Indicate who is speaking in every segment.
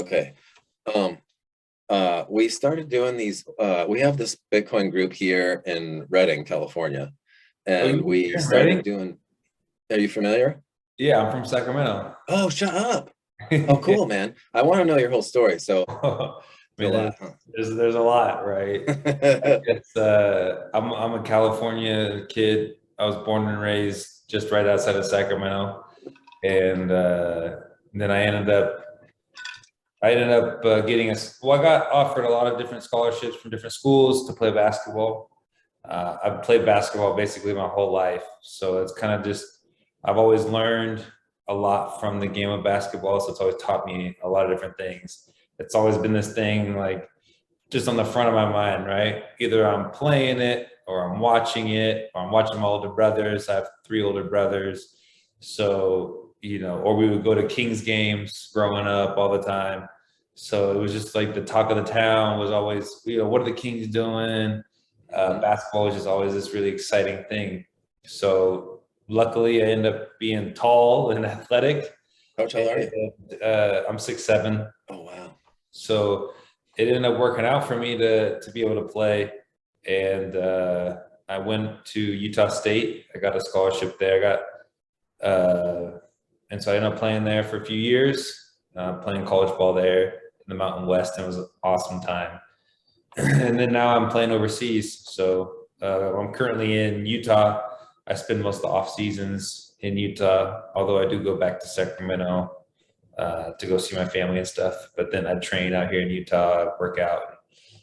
Speaker 1: Okay. Um, we started doing these, we have this Bitcoin group here in Redding, California,
Speaker 2: Oh,
Speaker 1: and we
Speaker 2: you're in
Speaker 1: started
Speaker 2: Reading?
Speaker 1: doing, are you familiar?
Speaker 2: Yeah, I'm from Sacramento.
Speaker 1: Oh, shut up. Oh, cool, man. I want to know your whole story. So
Speaker 2: I
Speaker 1: it's a
Speaker 2: mean,
Speaker 1: lot, huh?
Speaker 2: there's a lot, right? It's I'm a California kid. I was born and raised just right outside of Sacramento, and then I ended up getting well, I got offered a lot of different scholarships from different schools to play basketball. I've played basketball basically my whole life, so it's kind of just I've always learned a lot from the game of basketball, so it's always taught me a lot of different things. It's always been this thing like just on the front of my mind, right? Either I'm playing it or I'm watching it, or I'm watching my older brothers. I have three older brothers. So, or we would go to Kings games growing up all the time. So it was just like the talk of the town was always, what are the Kings doing?
Speaker 1: Mhm.
Speaker 2: Basketball was just always this really exciting thing. So luckily I ended up being tall and athletic.
Speaker 1: How tall are you?
Speaker 2: And I'm 6'7".
Speaker 1: Oh, wow.
Speaker 2: So it ended up working out for me to be able to play. And I went to Utah State. I got a scholarship there. And so I ended up playing there for a few years, playing college ball there in the Mountain West. And it was an awesome time. And then now I'm playing overseas. So I'm currently in Utah. I spend most of the off seasons in Utah, although I do go back to Sacramento to go see my family and stuff. But then I train out here in Utah, work out.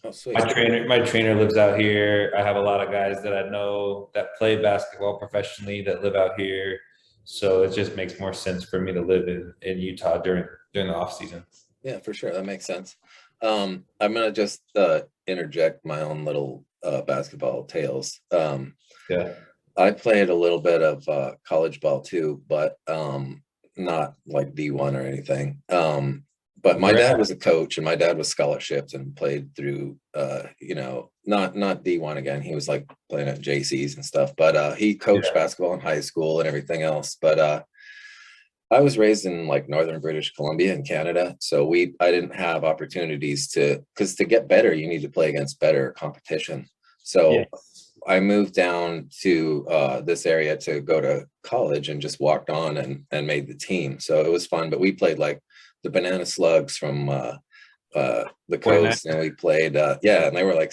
Speaker 1: Oh,
Speaker 2: My
Speaker 1: sweet.
Speaker 2: trainer, my trainer lives out here. I have a lot of guys that I know that play basketball professionally that live out here. So it just makes more sense for me to live in Utah during the off season.
Speaker 1: Yeah, for sure. That makes sense. I'm gonna just interject my own little basketball tales.
Speaker 2: Yeah.
Speaker 1: I played a little bit of college ball too, but not like D1 or anything. But my
Speaker 2: Where
Speaker 1: dad
Speaker 2: at?
Speaker 1: was a coach, and my dad was scholarshipped and played through not D1 again. He was like playing at JCs and stuff, but he coached
Speaker 2: Yeah.
Speaker 1: basketball in high school and everything else. But I was raised in like northern British Columbia in Canada, so I didn't have opportunities because to get better, you need to play against better competition.
Speaker 2: Yeah.
Speaker 1: So I moved down to this area to go to college and just walked on and made the team. So it was fun, but we played like the Banana Slugs from the
Speaker 2: 49.
Speaker 1: coast, and we played yeah, and they were like,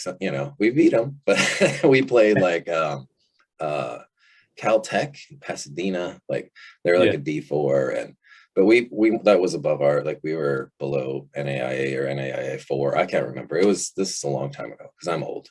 Speaker 1: we beat them, but we played like uh Caltech, Pasadena, like they were like
Speaker 2: Yeah.
Speaker 1: a D4, and but we that was above our, like we were below NAIA or NAIA 4. I can't remember. This is a long time ago because I'm old.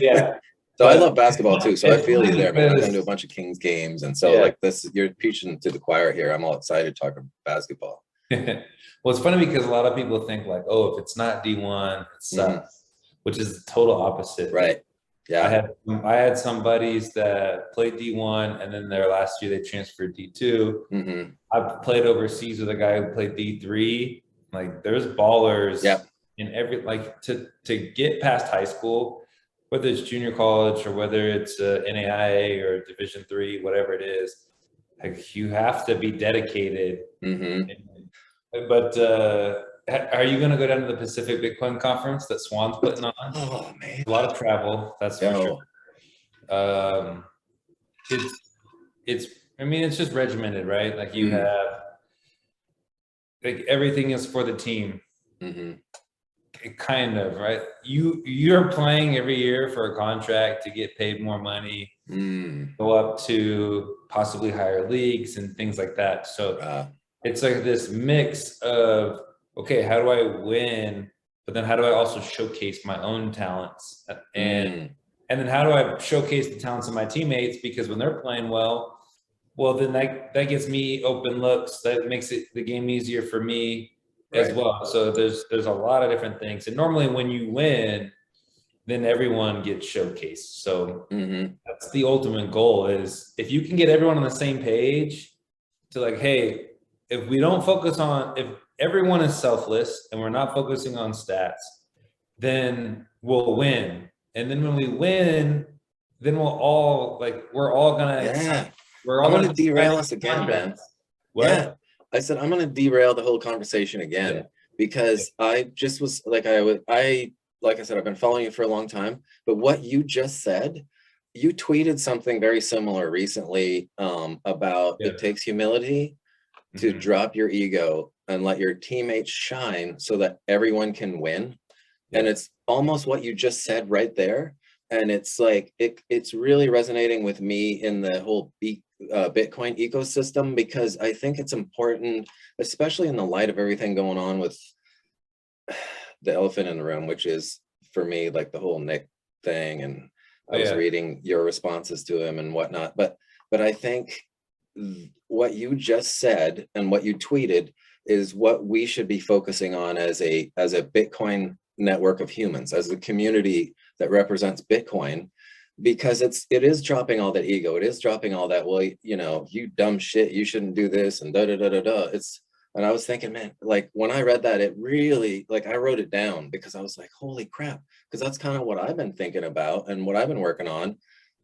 Speaker 2: Yeah.
Speaker 1: So I
Speaker 2: But
Speaker 1: love basketball too. So I
Speaker 2: it's
Speaker 1: feel you
Speaker 2: funny
Speaker 1: there, man. I've been to a
Speaker 2: because
Speaker 1: bunch of Kings games, and so
Speaker 2: yeah.
Speaker 1: like this, you're preaching to the choir here. I'm all excited talking basketball.
Speaker 2: Well, it's funny because a lot of people think like, oh, if it's not D1, it
Speaker 1: Hmm.
Speaker 2: sucks, which is the total opposite. Like
Speaker 1: Right.
Speaker 2: I
Speaker 1: Yeah.
Speaker 2: had I had some buddies that played D1 and then their last year they transferred D2.
Speaker 1: Hmm.
Speaker 2: I've played overseas with a guy who played D3. Like there's ballers
Speaker 1: Yep.
Speaker 2: in every like to get past high school, whether it's junior college or whether it's NAIA or Division 3, whatever it is, like you have to be dedicated.
Speaker 1: Hmm.
Speaker 2: But are you going to go down to the Pacific Bitcoin Conference that Swan's putting on?
Speaker 1: Oh man.
Speaker 2: A lot of travel, that's for sure.
Speaker 1: Yo.
Speaker 2: Um, it's it's I mean it's just regimented, right? Like you
Speaker 1: Mm.
Speaker 2: have like everything is for the team,
Speaker 1: Hmm.
Speaker 2: kind of, right? You're playing every year for a contract to get paid more money,
Speaker 1: Mm.
Speaker 2: go up to possibly higher leagues and things like that. So
Speaker 1: Uh,
Speaker 2: it's like this mix of, okay, how do I win? But then how do I also showcase my own talents?
Speaker 1: mm.
Speaker 2: And then how do I showcase the talents of my teammates? Because when they're playing well, then that gets me open looks. That makes the game easier for me as
Speaker 1: Right.
Speaker 2: well. So there's a lot of different things. And normally when you win, then everyone gets showcased. So
Speaker 1: Hmm.
Speaker 2: that's the ultimate goal is if you can get everyone on the same page to like, hey, if everyone is selfless and we're not focusing on stats, then we'll win. And then when we win, then
Speaker 1: Yeah.
Speaker 2: we're all
Speaker 1: I'm
Speaker 2: gonna
Speaker 1: gonna
Speaker 2: be signing
Speaker 1: derail us again, man.
Speaker 2: contracts.
Speaker 1: Yeah.
Speaker 2: What?
Speaker 1: I said I'm gonna derail the whole conversation
Speaker 2: Yeah.
Speaker 1: again. because I just was like, like I said, I've been following you for a long time, but what you just said, you tweeted something very similar recently, about
Speaker 2: Yeah.
Speaker 1: it takes humility to
Speaker 2: Mhm.
Speaker 1: drop your ego and let your teammates shine so that everyone can win. And
Speaker 2: Yeah.
Speaker 1: it's almost what you just said right there. And it's like it's really resonating with me in the whole Bitcoin ecosystem, because I think it's important, especially in the light of everything going on with the elephant in the room, which is for me like the whole Nick thing. And I was
Speaker 2: Yeah.
Speaker 1: reading your responses to him and whatnot. But I think what you just said and what you tweeted is what we should be focusing on as a Bitcoin network of humans, as a community that represents Bitcoin, because it is dropping all that ego. It is dropping all that, well, you know, you dumb shit, you shouldn't do this and da da da da da. And I was thinking, man, like when I read that, it really, like, I wrote it down because I was like, holy crap, because that's kind of what I've been thinking about and what I've been working on.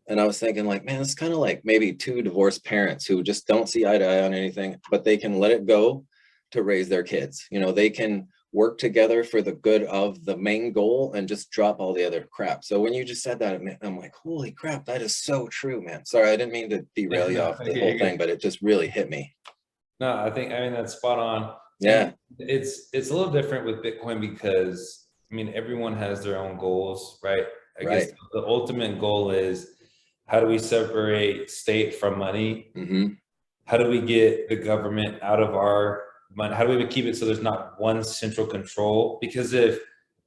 Speaker 1: And I was thinking like, man, it's kind of like maybe two divorced parents who just don't see eye to eye on anything, but they can let it go to raise their kids. You know, they can work together for the good of the main goal and just drop all the other crap. So when you just said that, I'm like, holy crap, that is so true, man. Sorry, I didn't mean to derail you
Speaker 2: No,
Speaker 1: off the whole thing, but it just really hit me.
Speaker 2: no, I mean that's spot on.
Speaker 1: Yeah,
Speaker 2: And it's a little different with Bitcoin because I mean everyone has their own goals, right? I guess
Speaker 1: right.
Speaker 2: the ultimate goal is how do we separate state from money?
Speaker 1: Mm-hmm.
Speaker 2: How do we get the government out of our money? How do we keep it so there's not one central control? Because if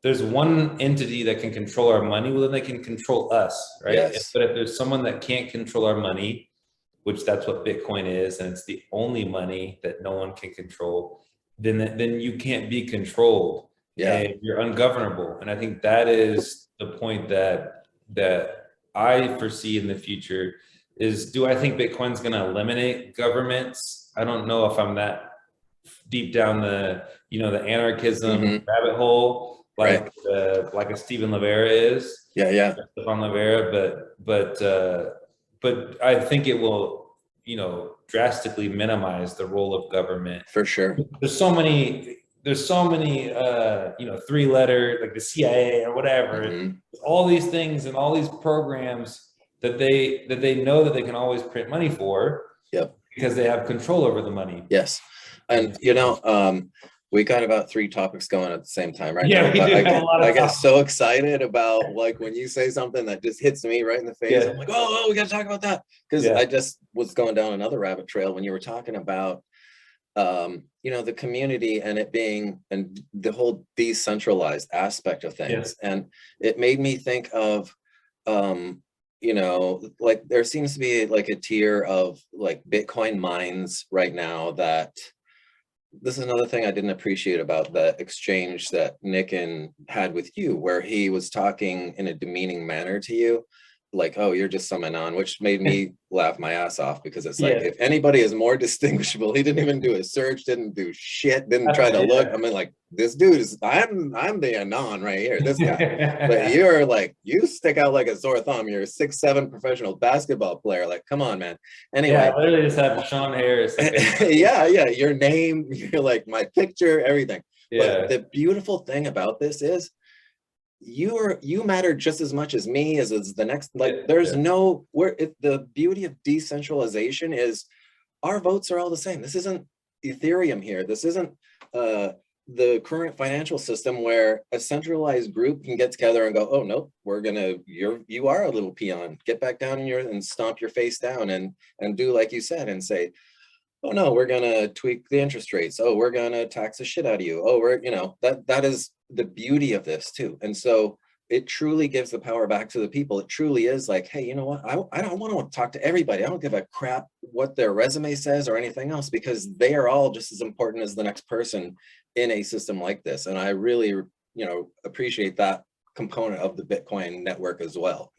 Speaker 2: there's one entity that can control our money, well, then they can control us, right?
Speaker 1: Yes.
Speaker 2: But if there's someone that can't control our money, which that's what Bitcoin is, and it's the only money that no one can control, then you can't be controlled
Speaker 1: Yeah,
Speaker 2: and you're ungovernable. And I think that is the point that I foresee in the future is, do I think Bitcoin's going to eliminate governments? I don't know if I'm that deep down the anarchism
Speaker 1: mm-hmm.
Speaker 2: rabbit hole
Speaker 1: Right.
Speaker 2: like a Stephen Rivera is.
Speaker 1: Yeah, yeah,
Speaker 2: Stefan Rivera, but I think it will, drastically minimize the role of government.
Speaker 1: for sure.
Speaker 2: There's so many, three letter, like the CIA or whatever,
Speaker 1: Mm-hmm.
Speaker 2: all these things and all these programs that they know that they can always print money for
Speaker 1: Yep.
Speaker 2: because they have control over the money.
Speaker 1: Yes. And we got about three topics going at the same time right
Speaker 2: Yeah,
Speaker 1: now,
Speaker 2: we
Speaker 1: but
Speaker 2: do have a lot
Speaker 1: I
Speaker 2: of
Speaker 1: get
Speaker 2: time.
Speaker 1: so excited about, like, when you say something that just hits me right in the face. I'm
Speaker 2: Yeah,
Speaker 1: like, oh, we got to talk about that, because
Speaker 2: yeah,
Speaker 1: I just was going down another rabbit trail when you were talking about the community and it being, and the whole decentralized aspect of
Speaker 2: yeah,
Speaker 1: things. And it made me think of, like, there seems to be like a tier of like Bitcoin mines right now. That this is another thing I didn't appreciate about the exchange that Nick had with you, where he was talking in a demeaning manner to you, like, oh, you're just some anon, which made me laugh my ass off, because it's like,
Speaker 2: yeah.
Speaker 1: if anybody is more distinguishable, he didn't even do a search, didn't do shit, didn't try to look. I mean, like, this dude is, I'm the anon right here, this guy. But
Speaker 2: Yeah.
Speaker 1: you're like, you stick out like a sore thumb. You're a 6'7" professional basketball player. Like, come on, man.
Speaker 2: Yeah,
Speaker 1: Anyway,
Speaker 2: I literally just have Sean Harris.
Speaker 1: yeah, yeah, your name, you're like my picture, everything. But
Speaker 2: Yeah,
Speaker 1: the beautiful thing about this is you matter just as much as me, as the next. Like,
Speaker 2: yeah,
Speaker 1: there's
Speaker 2: yeah,
Speaker 1: no, where the beauty of decentralization is our votes are all the same. This isn't Ethereum here. This isn't uh the current financial system where a centralized group can get together and go, oh no, you are a little peon. Get back down in and stomp your face down and do like you said and say, oh no, we're gonna tweak the interest rates. Oh, we're gonna tax the shit out of you. Oh, that is the beauty of this too. And so it truly gives the power back to the people. It truly is like, hey, you know what? I don't want to talk to everybody. I don't give a crap what their resume says or anything else, because they are all just as important as the next person in a system like this. And I really, appreciate that component of the Bitcoin network as well.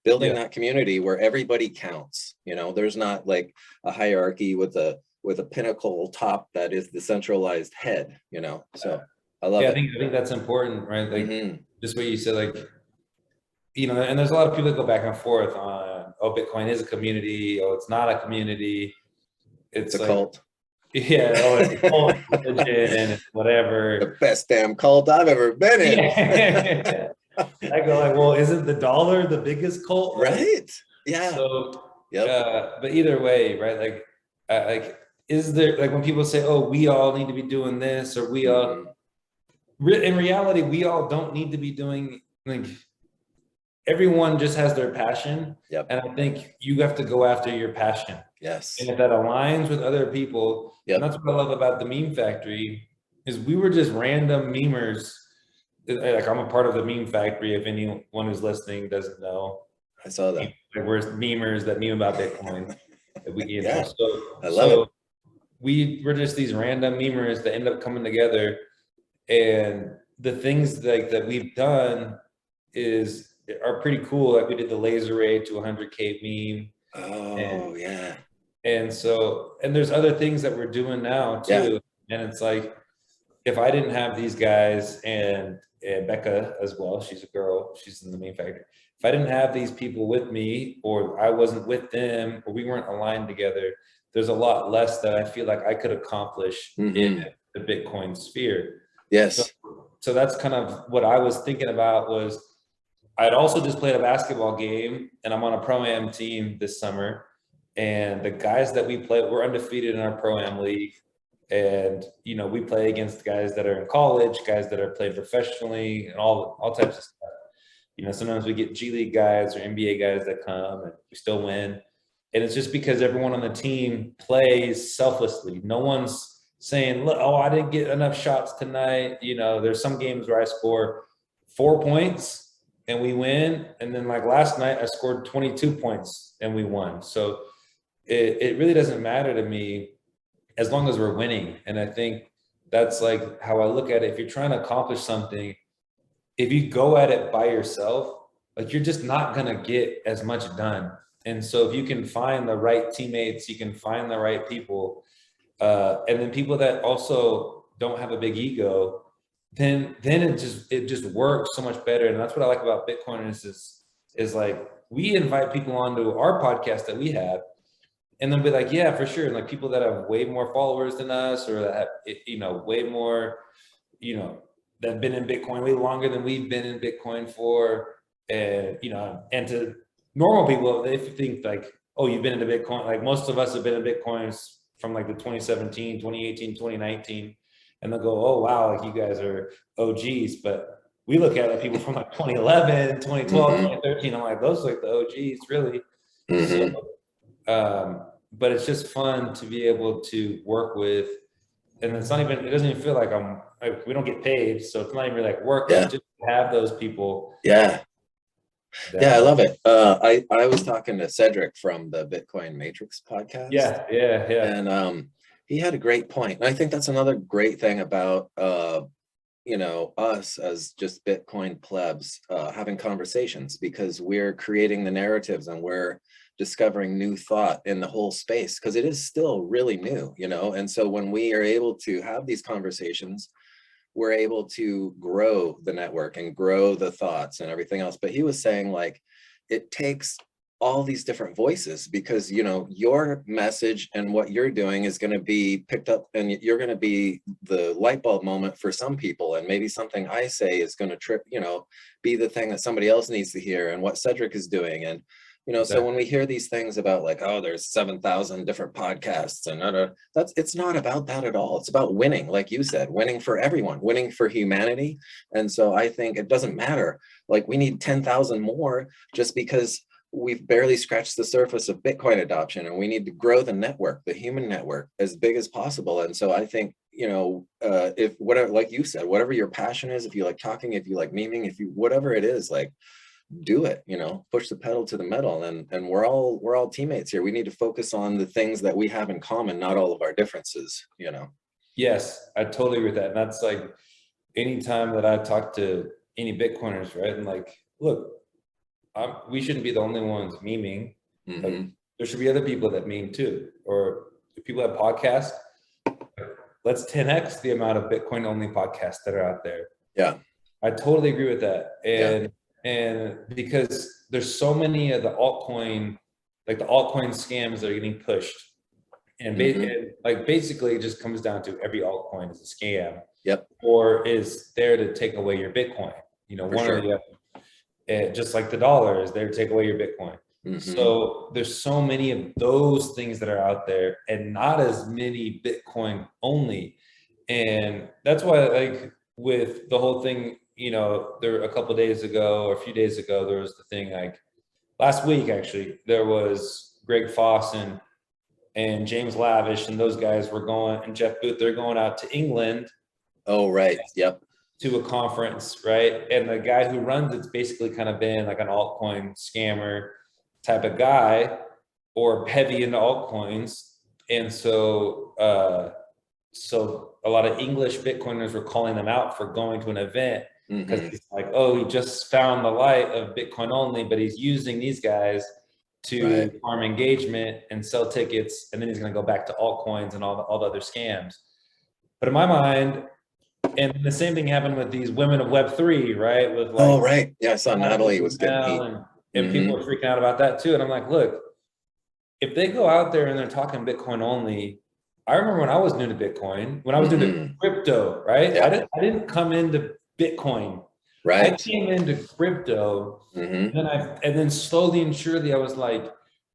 Speaker 1: Building
Speaker 2: yeah.
Speaker 1: that community where everybody counts. There's not like a hierarchy with a pinnacle top that is the centralized head. So I love
Speaker 2: Yeah,
Speaker 1: it.
Speaker 2: I think that's important, right? Like
Speaker 1: Hmm.
Speaker 2: just what you said, like, and there's a lot of people that go back and forth on, oh, Bitcoin is a community, oh, it's not a community.
Speaker 1: It's
Speaker 2: It's
Speaker 1: a
Speaker 2: like,
Speaker 1: cult.
Speaker 2: Yeah, oh, it's a cult religion and whatever.
Speaker 1: The best damn cult I've ever been in.
Speaker 2: Yeah. I go like, well, isn't the dollar the biggest cult? Like,
Speaker 1: Right? Yeah.
Speaker 2: so,
Speaker 1: Yep.
Speaker 2: but either way, right? Like, is there like when people say, "Oh, we all need to be doing this," or "We all,"
Speaker 1: Mhm.
Speaker 2: in reality, we all don't need to be doing like. Everyone just has their passion,
Speaker 1: Yep.
Speaker 2: and I think you have to go after your passion.
Speaker 1: Yes.
Speaker 2: And if that aligns with other people,
Speaker 1: Yep.
Speaker 2: and that's what I love about the Meme Factory, is we were just random memers. Like I'm a part of the Meme Factory. If anyone who's listening doesn't know,
Speaker 1: I saw that.
Speaker 2: like we're memers that meme about Bitcoin. We,
Speaker 1: Yeah.
Speaker 2: so
Speaker 1: I love it.
Speaker 2: we're just these random memers that end up coming together, and the things like that we've done are pretty cool. Like we did the laser ray to 100K meme.
Speaker 1: Oh, yeah.
Speaker 2: And so, and there's other things that we're doing now too. And it's like, if I didn't have these guys and Becca as well, she's a girl, she's in the Meme Factory. If I didn't have these people with me, or I wasn't with them, or we weren't aligned together, there's a lot less that I feel like I could accomplish in the Bitcoin sphere.
Speaker 1: Yes.
Speaker 2: So that's kind of what I was thinking about. Was I'd also just played a basketball game, and I'm on a pro-am team this summer. And the guys that we play, we're undefeated in our pro-am league. And, we play against guys that are in college, guys that are playing professionally, and all types of stuff. Sometimes we get G League guys or NBA guys that come and we still win. And it's just because everyone on the team plays selflessly. No one's saying, look, oh, I didn't get enough shots tonight. There's some games where I score 4 points and we win. And then like last night, I scored 22 points and we won. So it really doesn't matter to me as long as we're winning. And I think that's like how I look at it. If you're trying to accomplish something, if you go at it by yourself, like you're just not going to get as much done. And so if you can find the right teammates, you can find the right people, and then people that also don't have a big ego, then it just works so much better. And that's what I like about Bitcoiners is like, we invite people onto our podcast that we have, and then be like, yeah, for sure. And like people that have way more followers than us, or that have, way more, that have been in Bitcoin way longer than we've been in Bitcoin for. And, and to normal people, they think like, oh, you've been into Bitcoin. Like most of us have been in Bitcoins from like the 2017, 2018, 2019. And they'll go, oh, wow, like you guys are OGs. But we look at like people from like 2011, 2012, 2013. I'm like, those are like the OGs, really. So, but it's just fun to be able to work with, and it doesn't even feel like we don't get paid. So it's not even like work.
Speaker 1: Yeah.
Speaker 2: Just have those people.
Speaker 1: Yeah. Yeah, I love it. I was talking to Cedric from the Bitcoin Matrix podcast.
Speaker 2: Yeah.
Speaker 1: And he had a great point. And I think that's another great thing about us as just Bitcoin plebs having conversations, because we're creating the narratives and we're discovering new thought in the whole space, because it is still really new, and so when we are able to have these conversations, we're able to grow the network and grow the thoughts and everything else. But he was saying like it takes all these different voices, because your message and what you're doing is going to be picked up, and you're going to be the light bulb moment for some people, and maybe something I say is going to be the thing that somebody else needs to hear, and what Cedric is doing. And
Speaker 2: Exactly.
Speaker 1: So when we hear these things about like, oh, there's 7,000 different podcasts and it's not about that at all. It's about winning, like you said, winning for everyone, winning for humanity. And so I think it doesn't matter. Like we need 10,000 more, just because we've barely scratched the surface of Bitcoin adoption, and we need to grow the network, the human network, as big as possible. And so I think, if whatever, like you said, whatever your passion is, if you like talking, if you like memeing, whatever it is, like, do it, push the pedal to the metal, and we're all teammates here. We need to focus on the things that we have in common, not all of our differences.
Speaker 2: Yes, I totally agree with that. And that's like anytime that I talk to any Bitcoiners, right? And like, look, we shouldn't be the only ones memeing. Like, there should be other people that meme too, or if people have podcasts, let's 10x the amount of Bitcoin only podcasts that are out there.
Speaker 1: Yeah,
Speaker 2: I totally agree with that. And because there's so many of the altcoin scams that are getting pushed, And,
Speaker 1: Mhm.
Speaker 2: and like basically it just comes down to every altcoin is a scam
Speaker 1: Yep,
Speaker 2: or is there to take away your Bitcoin. You know,
Speaker 1: for
Speaker 2: one or
Speaker 1: sure.
Speaker 2: the other. Just like the dollar is there to take away your Bitcoin.
Speaker 1: Mhm.
Speaker 2: So there's so many of those things that are out there and not as many Bitcoin only. And that's why, like, with the whole thing, you know, there a couple of days ago or a few days ago, there was the thing like last week, actually, there was Greg Foss and James Lavish and those guys were going, and Jeff Booth, they're going out to England
Speaker 1: Oh, right. Yep.
Speaker 2: to a conference, right? And the guy who runs it's basically kind of been like an altcoin scammer type of guy or heavy into altcoins. And so a lot of English Bitcoiners were calling them out for going to an event because
Speaker 1: Mhm.
Speaker 2: he's like, oh, he just found the light of Bitcoin only, but he's using these guys to
Speaker 1: Right.
Speaker 2: farm engagement and sell tickets, and then he's going to go back to altcoins and all the other scams. But in my mind, and the same thing happened with these women of Web3, right? With
Speaker 1: Oh,
Speaker 2: like
Speaker 1: right. Yeah, I saw
Speaker 2: Natalie
Speaker 1: Natalie was getting
Speaker 2: Brunell
Speaker 1: heat.
Speaker 2: and people
Speaker 1: Mhm.
Speaker 2: are freaking out about that too. And I'm like, look, if they go out there and they're talking Bitcoin only, I remember when I was new to Bitcoin, when I was new to
Speaker 1: Mhm.
Speaker 2: crypto, right?
Speaker 1: Yeah,
Speaker 2: I didn't come into Bitcoin. I
Speaker 1: right.
Speaker 2: came into crypto
Speaker 1: Mhm.
Speaker 2: and then slowly and surely I was like,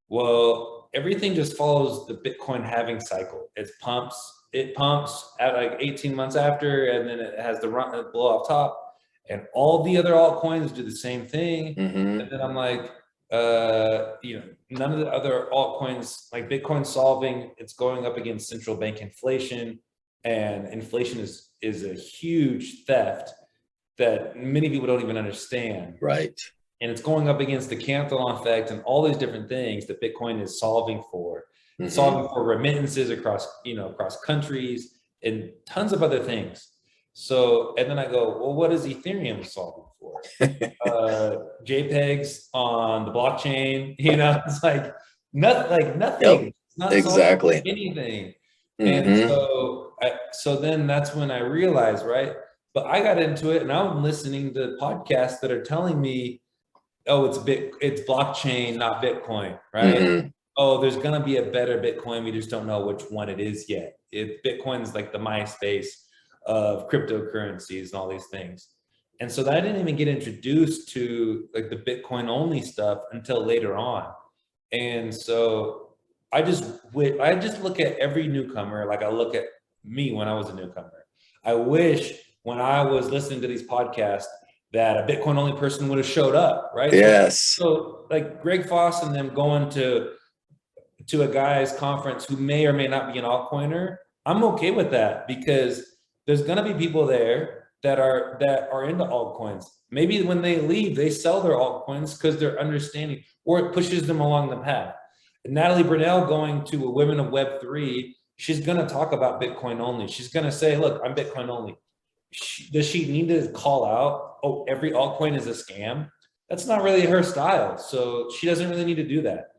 Speaker 2: well, everything just follows the Bitcoin halving cycle. It pumps at like 18 months after, and then it has the run blow off top. And all the other altcoins do the same thing. And
Speaker 1: Mhm.
Speaker 2: then I'm like, you know, none of the other altcoins, like Bitcoin solving, it's going up against central bank inflation. And inflation is a huge theft that many people don't even understand,
Speaker 1: Right.
Speaker 2: and it's going up against the Cantillon effect and all these different things that Bitcoin is solving for. It's
Speaker 1: Mhm.
Speaker 2: solving for remittances across, you know, across countries and tons of other things. So, and then I go, well, what is Ethereum solving for? JPEGs on the blockchain, you know, it's like
Speaker 1: Yep.
Speaker 2: nothing. It's not solving
Speaker 1: Exactly.
Speaker 2: anything. And
Speaker 1: Mhm.
Speaker 2: so then that's when I realized, right? But I got into it and I'm listening to podcasts that are telling me, oh, it's blockchain, not Bitcoin, right?
Speaker 1: Mhm.
Speaker 2: Oh, there's gonna be a better Bitcoin. We just don't know which one it is yet. Bitcoin's like the MySpace of cryptocurrencies and all these things. And so that I didn't even get introduced to like the Bitcoin only stuff until later on. And so I just look at every newcomer like I look at me when I was a newcomer. I wish when I was listening to these podcasts that a Bitcoin only person would have showed up, right?
Speaker 1: Yes.
Speaker 2: So like Greg Foss and them going to a guy's conference who may or may not be an altcoiner, I'm okay with that because there's going to be people there that are into altcoins. Maybe when they leave, they sell their altcoins because they're understanding, or it pushes them along the path. Natalie Brunell going to a Women of Web3, she's going to talk about Bitcoin only. She's going to say, "Look, I'm Bitcoin only." Does she need to call out, "Oh, every altcoin is a scam"? That's not really her style, so she doesn't really need to do that.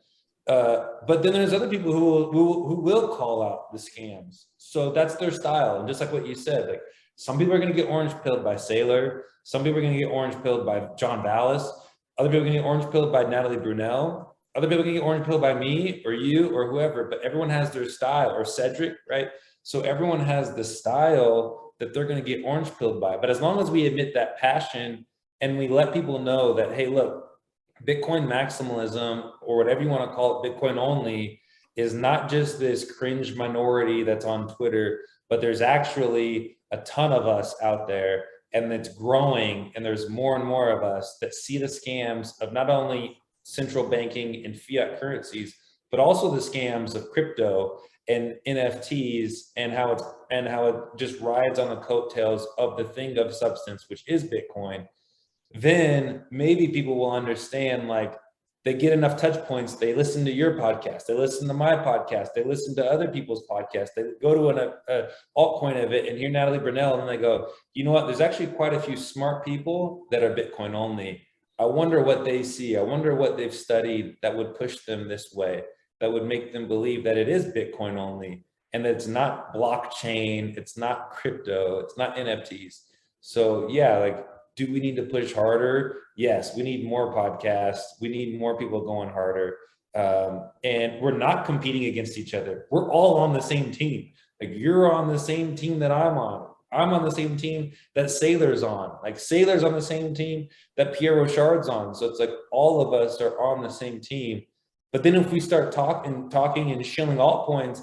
Speaker 2: But then there's other people who will call out the scams. So that's their style. And just like what you said, like some people are going to get orange pilled by Saylor. Some people are going to get orange pilled by John Vallis. Other people are going to get orange pilled by Natalie Brunell. Other people are going to get orange pilled by me or you or whoever. But everyone has their style, or Cedric, right? So everyone has the style that they're going to get orange pilled by. But as long as we admit that passion and we let people know that, hey, look, Bitcoin maximalism, or whatever you want to call it, Bitcoin only, is not just this cringe minority that's on Twitter, but there's actually a ton of us out there, and it's growing. And there's more and more of us that see the scams of not only central banking and fiat currencies, but also the scams of crypto and NFTs, and how it just rides on the coattails of the thing of substance, which is Bitcoin. Then maybe people will understand, like, they get enough touch points, they listen to your podcast, they listen to my podcast, they listen to other people's podcasts, they go to a altcoin event and hear Natalie Brunell, and then they go, you know what, there's actually quite a few smart people that are Bitcoin only. I wonder what they see, I wonder what they've studied that would push them this way, that would make them believe that it is Bitcoin only, and that it's not blockchain, it's not crypto, it's not NFTs. So yeah, like, do we need to push harder? Yes, we need more podcasts. We need more people going harder. And we're not competing against each other. We're all on the same team. Like you're on the same team that I'm on. I'm on the same team that Sailor's on. Like Sailor's on the same team that Pierre Rochard's on. So it's like all of us are on the same team. But then if we start talking and shilling altcoins,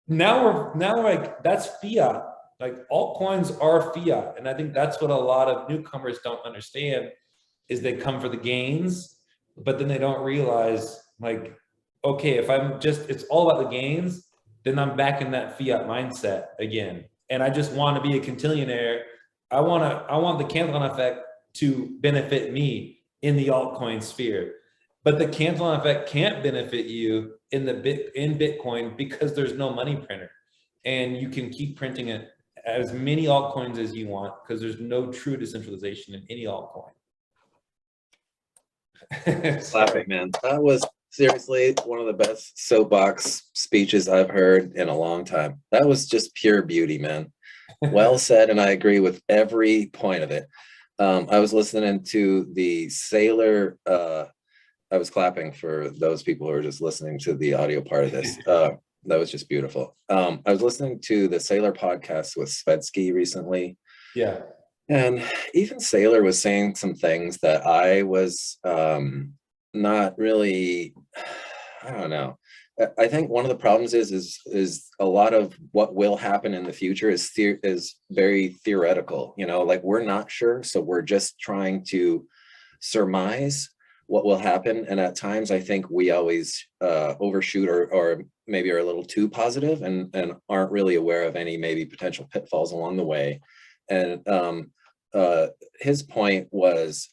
Speaker 2: now we're like that's fiat. Like altcoins are fiat, and I think that's what a lot of newcomers don't understand is they come for the gains, but then they don't realize like, okay, if I'm just it's all about the gains, then I'm back in that fiat mindset again. And I just want to be a quintillionaire. I want the Cantillon effect to benefit me in the altcoin sphere. But the Cantillon effect can't benefit you in Bitcoin because there's no money printer. And you can keep printing it as many altcoins as you want because there's no true decentralization in any altcoin.
Speaker 1: Clapping, man. That was seriously one of the best soapbox speeches I've heard in a long time. That was just pure beauty, man. Well said, and I agree with every point of it. I was listening to the Sailor. I was clapping for those people who are just listening to the audio part of this. That was just beautiful. I was listening to the Sailor podcast with Svetsky recently.
Speaker 2: Yeah.
Speaker 1: And even Sailor was saying some things that I was not really, I don't know. I think one of the problems is a lot of what will happen in the future is very theoretical. You know, like we're not sure, so we're just trying to surmise what will happen. And at times, I think we always overshoot or maybe are a little too positive and aren't really aware of any maybe potential pitfalls along the way. And his point was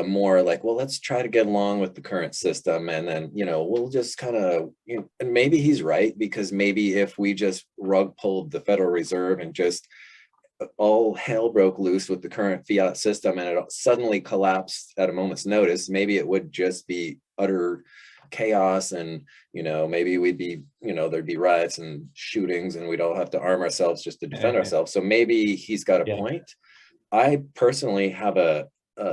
Speaker 1: more like, well, let's try to get along with the current system. And then, you know, we'll just kind of, you know, and maybe he's right, because maybe if we just rug pulled the Federal Reserve and just all hell broke loose with the current fiat system and it suddenly collapsed at a moment's notice, maybe it would just be utter chaos. And, you know, maybe we'd be, you know, there'd be riots and shootings and we'd all have to arm ourselves just to defend ourselves. So maybe he's got a point. I personally have a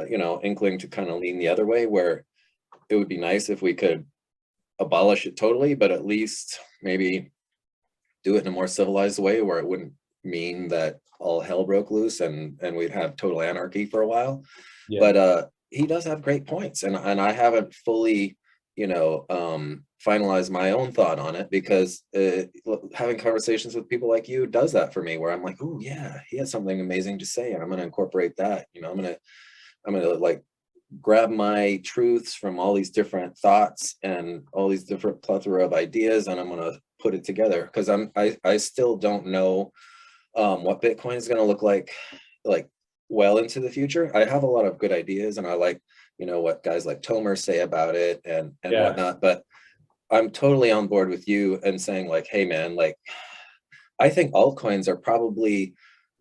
Speaker 1: you know, inkling to kind of lean the other way, where it would be nice if we could abolish it totally, but at least maybe do it in a more civilized way where it wouldn't mean that all hell broke loose and we'd have total anarchy for a while. But he does have great points, and I haven't fully, you know, finalized my own thought on it, because having conversations with people like you does that for me, where I'm like, oh yeah, he has something amazing to say and I'm going to incorporate that. You know, I'm going to like grab my truths from all these different thoughts and all these different plethora of ideas, and I'm going to put it together, because I still don't know what Bitcoin is going to look like well into the future. I have a lot of good ideas, and I like, you know, what guys like Tomer say about it and whatnot, but I'm totally on board with you and saying like, hey man, like I think altcoins are probably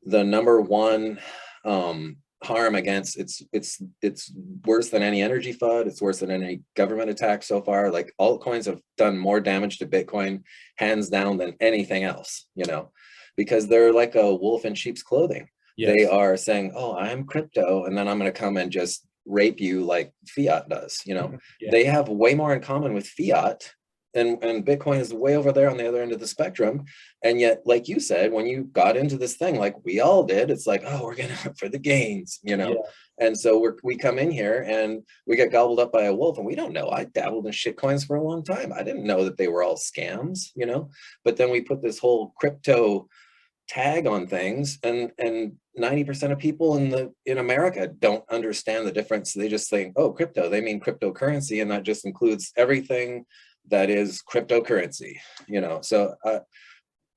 Speaker 1: the number one harm against. It's worse than any energy FUD. It's worse than any government attack so far. Like altcoins have done more damage to Bitcoin hands down than anything else, you know, because they're like a wolf in sheep's clothing. Yes. They are saying, oh, I'm crypto, and then I'm going to come and just rape you like fiat does, you know. They have way more in common with fiat, and Bitcoin is way over there on the other end of the spectrum. And yet, like you said, when you got into this thing, like we all did, it's like, oh, we're gonna for the gains, you know. And so we come in here and we get gobbled up by a wolf, and we don't know. I dabbled in shit coins for a long time. I didn't know that they were all scams, you know. But then we put this whole crypto tag on things, and 90% of people in America don't understand the difference. They just think, oh, crypto, they mean cryptocurrency, and that just includes everything that is cryptocurrency, you know. So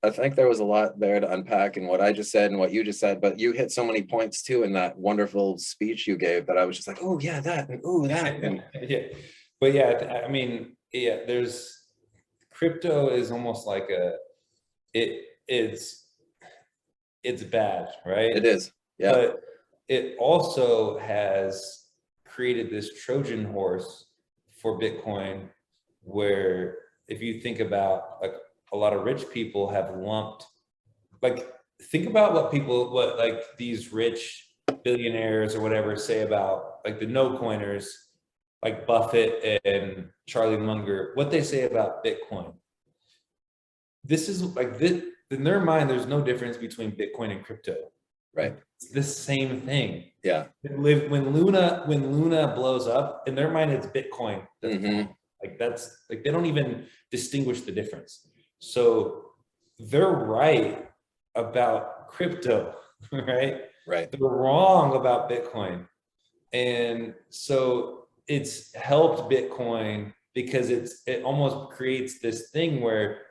Speaker 1: I think there was a lot there to unpack in what I just said and what you just said, but you hit so many points too in that wonderful speech you gave that I was just like, oh yeah, that, and oh that. And
Speaker 2: but yeah, I mean, there's crypto is almost like it's bad, right?
Speaker 1: It is, yeah.
Speaker 2: But it also has created this Trojan horse for Bitcoin, where if you think about, like, a lot of rich people have lumped, like, think about what like these rich billionaires or whatever say about like the no coiners. like Buffett and Charlie Munger, what they say about Bitcoin. This is like this, in their mind, there's no difference between Bitcoin and crypto.
Speaker 1: Right.
Speaker 2: It's the same thing.
Speaker 1: Yeah.
Speaker 2: When Luna blows up, in their mind, it's Bitcoin.
Speaker 1: Mhm.
Speaker 2: Like that's like they don't even distinguish the difference. So they're right about crypto, right?
Speaker 1: Right.
Speaker 2: They're wrong about Bitcoin. And so it's helped Bitcoin because it almost creates this thing where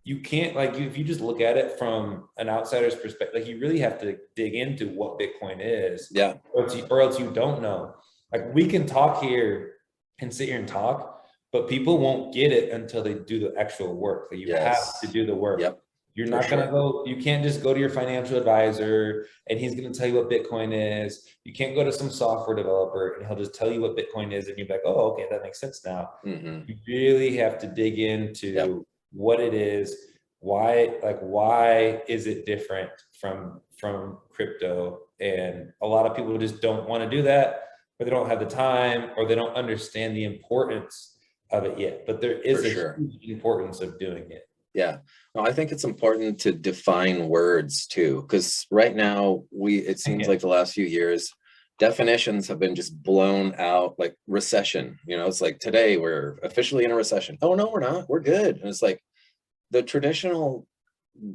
Speaker 2: you can't, like, if you just look at it from an outsider's perspective, like you really have to dig into what Bitcoin is,
Speaker 1: Yeah.
Speaker 2: or else you don't know. Like we can talk here and sit here and talk, but people won't get it until they do the actual work. Like you have to
Speaker 1: Yes.
Speaker 2: do the work.
Speaker 1: Yep.
Speaker 2: You're
Speaker 1: For
Speaker 2: not gonna
Speaker 1: sure.
Speaker 2: go, you can't just go to your financial advisor and he's gonna tell you what Bitcoin is. You can't go to some software developer and he'll just tell you what Bitcoin is and you're like, oh, okay, that makes sense now.
Speaker 1: Mhm.
Speaker 2: You really have to dig into
Speaker 1: Yep.
Speaker 2: what it is, why is it different from crypto? And a lot of people just don't want to do that, or they don't have the time, or they don't understand the importance of it yet. But there is
Speaker 1: For
Speaker 2: a
Speaker 1: sure.
Speaker 2: huge importance of doing it.
Speaker 1: Yeah. No, I think it's important to define words too, because right now it seems
Speaker 2: Yeah.
Speaker 1: like the last few years, definitions have been just blown out, like recession. It's like today we're officially in a recession. Oh no, we're not. We're good. And it's like the traditional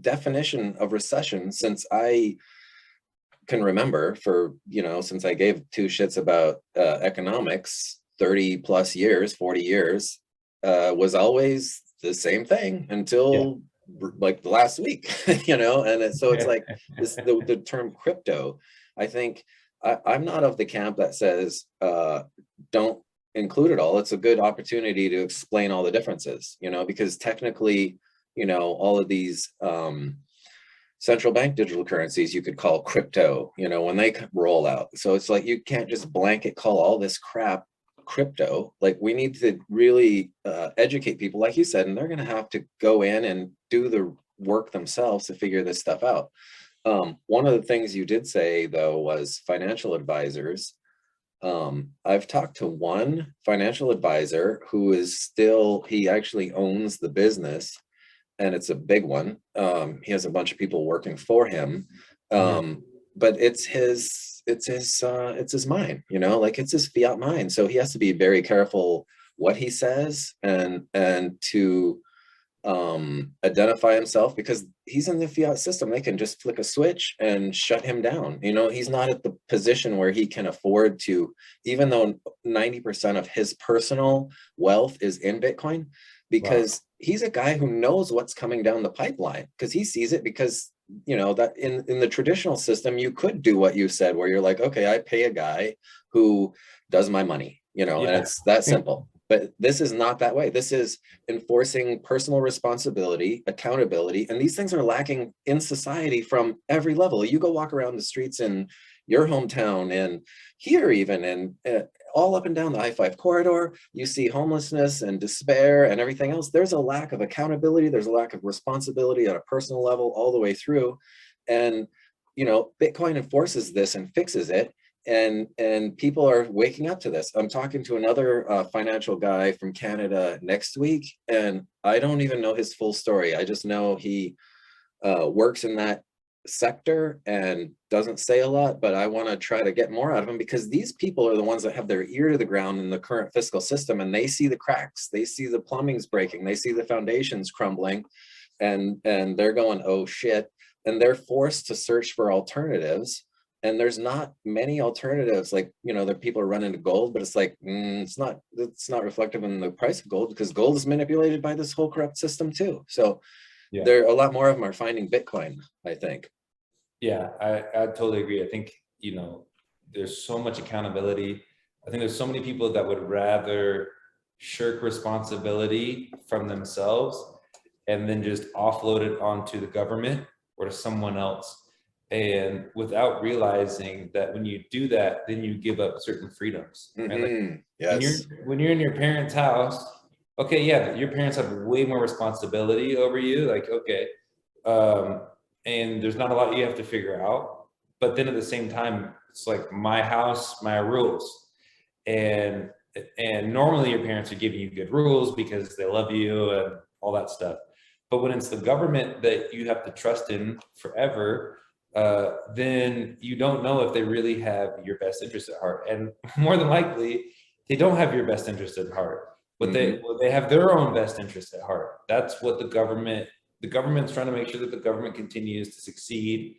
Speaker 1: definition of recession since I can remember since I gave two shits about economics 30 plus years, 40 years, was always the same thing
Speaker 2: Yeah.
Speaker 1: until like the last week, so it's like the term crypto, I think I'm not of the camp that says don't include it all. It's a good opportunity to explain all the differences, because technically, all of these central bank digital currencies you could call crypto, when they roll out. So it's like you can't just blanket call all this crap crypto. Like we need to really educate people, like you said, and they're going to have to go in and do the work themselves to figure this stuff out. One of the things you did say though was financial advisors. I've talked to one financial advisor who he actually owns the business, and it's a big one. He has a bunch of people working for him, but it's his mind, like it's his fiat mind. So he has to be very careful what he says and to identify himself, because he's in the fiat system. They can just flick a switch and shut him down. He's not at the position where he can afford to, even though 90% of his personal wealth is in Bitcoin, because he's a guy who knows what's coming down the pipeline, because he sees it. Because that in the traditional system you could do what you said, where you're like, okay, I pay a guy who does my money, and it's that simple. But this is not that way. This is enforcing personal responsibility, accountability, and these things are lacking in society from every level. You go walk around the streets in your hometown and here even, and all up and down the I-5 corridor, you see homelessness and despair and everything else. There's a lack of accountability. There's a lack of responsibility at a personal level all the way through. And, Bitcoin enforces this and fixes it. And people are waking up to this. I'm talking to another financial guy from Canada next week, and I don't even know his full story. I just know he works in that sector and doesn't say a lot, but I want to try to get more out of him, because these people are the ones that have their ear to the ground in the current fiscal system, and they see the cracks, they see the plumbing's breaking, they see the foundations crumbling, and they're going, oh shit, and they're forced to search for alternatives. And there's not many alternatives. Like, the people are running to gold, but it's like, it's not reflective in the price of gold, because gold is manipulated by this whole corrupt system too. So there a lot more of them are finding Bitcoin, I think.
Speaker 2: Yeah, I totally agree. I think, there's so much accountability. I think there's so many people that would rather shirk responsibility from themselves and then just offload it onto the government or to someone else. And without realizing that when you do that, then you give up certain freedoms. Right? Like
Speaker 1: Yes.
Speaker 2: when you're in your parents' house, okay, yeah, your parents have way more responsibility over you. Like, okay, and there's not a lot you have to figure out. But then at the same time, it's like my house, my rules. And and normally your parents are giving you good rules because they love you and all that stuff. But when it's the government that you have to trust in forever, then you don't know if they really have your best interest at heart. And more than likely, they don't have your best interest at heart. But they have their own best interest at heart. That's what the government's trying to make sure that the government continues to succeed.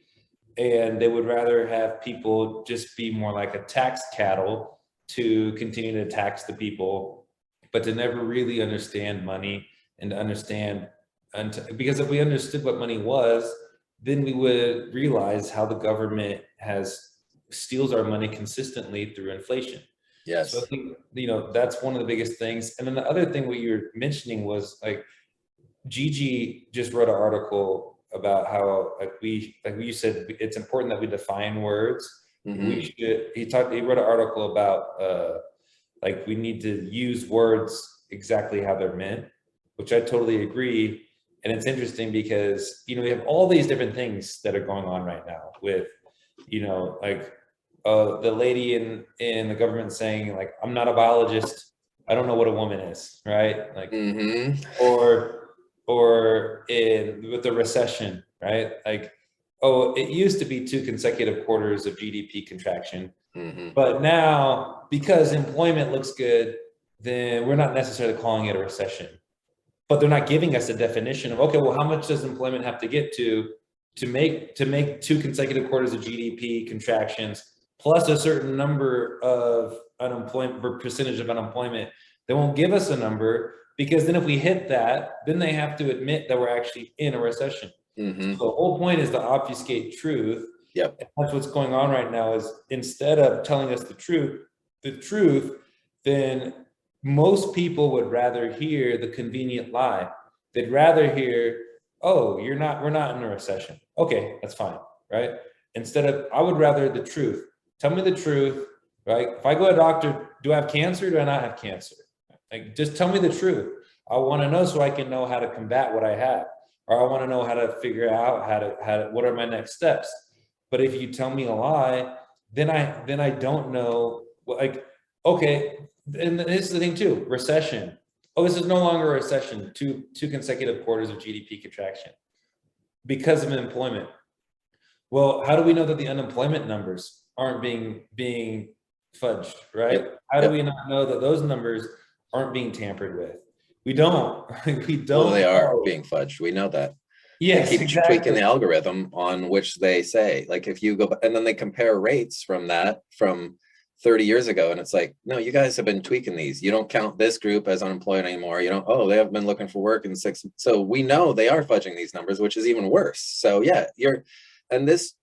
Speaker 2: And they would rather have people just be more like a tax cattle to continue to tax the people, but to never really understand money and to understand, because if we understood what money was, then we would realize how the government steals our money consistently through inflation.
Speaker 1: Yes.
Speaker 2: So I think, that's one of the biggest things. And then the other thing what you're mentioning was like, Gigi just wrote an article about how, like you said, it's important that we define words. He wrote an article about like we need to use words exactly how they're meant, which I totally agree. And it's interesting because, we have all these different things that are going on right now with, like the lady in the government saying like, I'm not a biologist, I don't know what a woman is, right? Like, or with the recession, right? Like, oh, it used to be 2 consecutive quarters of GDP contraction, but now because employment looks good, then we're not necessarily calling it a recession. But they're not giving us a definition of, okay, well, how much does employment have to get to make 2 consecutive quarters of GDP contractions plus a certain number of unemployment or percentage of unemployment? They won't give us a number, because then if we hit that, then they have to admit that we're actually in a recession. So the whole point is to obfuscate truth.
Speaker 1: Yep.
Speaker 2: And that's what's going on right now, is instead of telling us the truth, then most people would rather hear the convenient lie. They'd rather hear, oh, we're not in a recession. Okay, that's fine, right? Instead of, I would rather the truth. Tell me the truth, right? If I go to a doctor, do I have cancer or do I not have cancer? Like, just tell me the truth. I want to know so I can know how to combat what I have, or I want to know how to figure out what are my next steps. But if you tell me a lie, then I don't know. Like, okay, and this is the thing too. Recession. Oh, this is no longer a recession. Two consecutive quarters of GDP contraction because of employment. Well, how do we know that the unemployment numbers aren't being fudged, right?
Speaker 1: Yep.
Speaker 2: How do we not know that those numbers aren't being tampered with? We don't. We don't.
Speaker 1: Well, they are being fudged. We know that.
Speaker 2: Yes,
Speaker 1: they keep
Speaker 2: exactly.
Speaker 1: tweaking the algorithm on which they say, like, if you go, and then they compare rates from 30 years ago, and it's like, no, you guys have been tweaking these. You don't count this group as unemployed anymore. You don't. Oh, they haven't been looking for work in 6. So we know they are fudging these numbers, which is even worse. So yeah, and this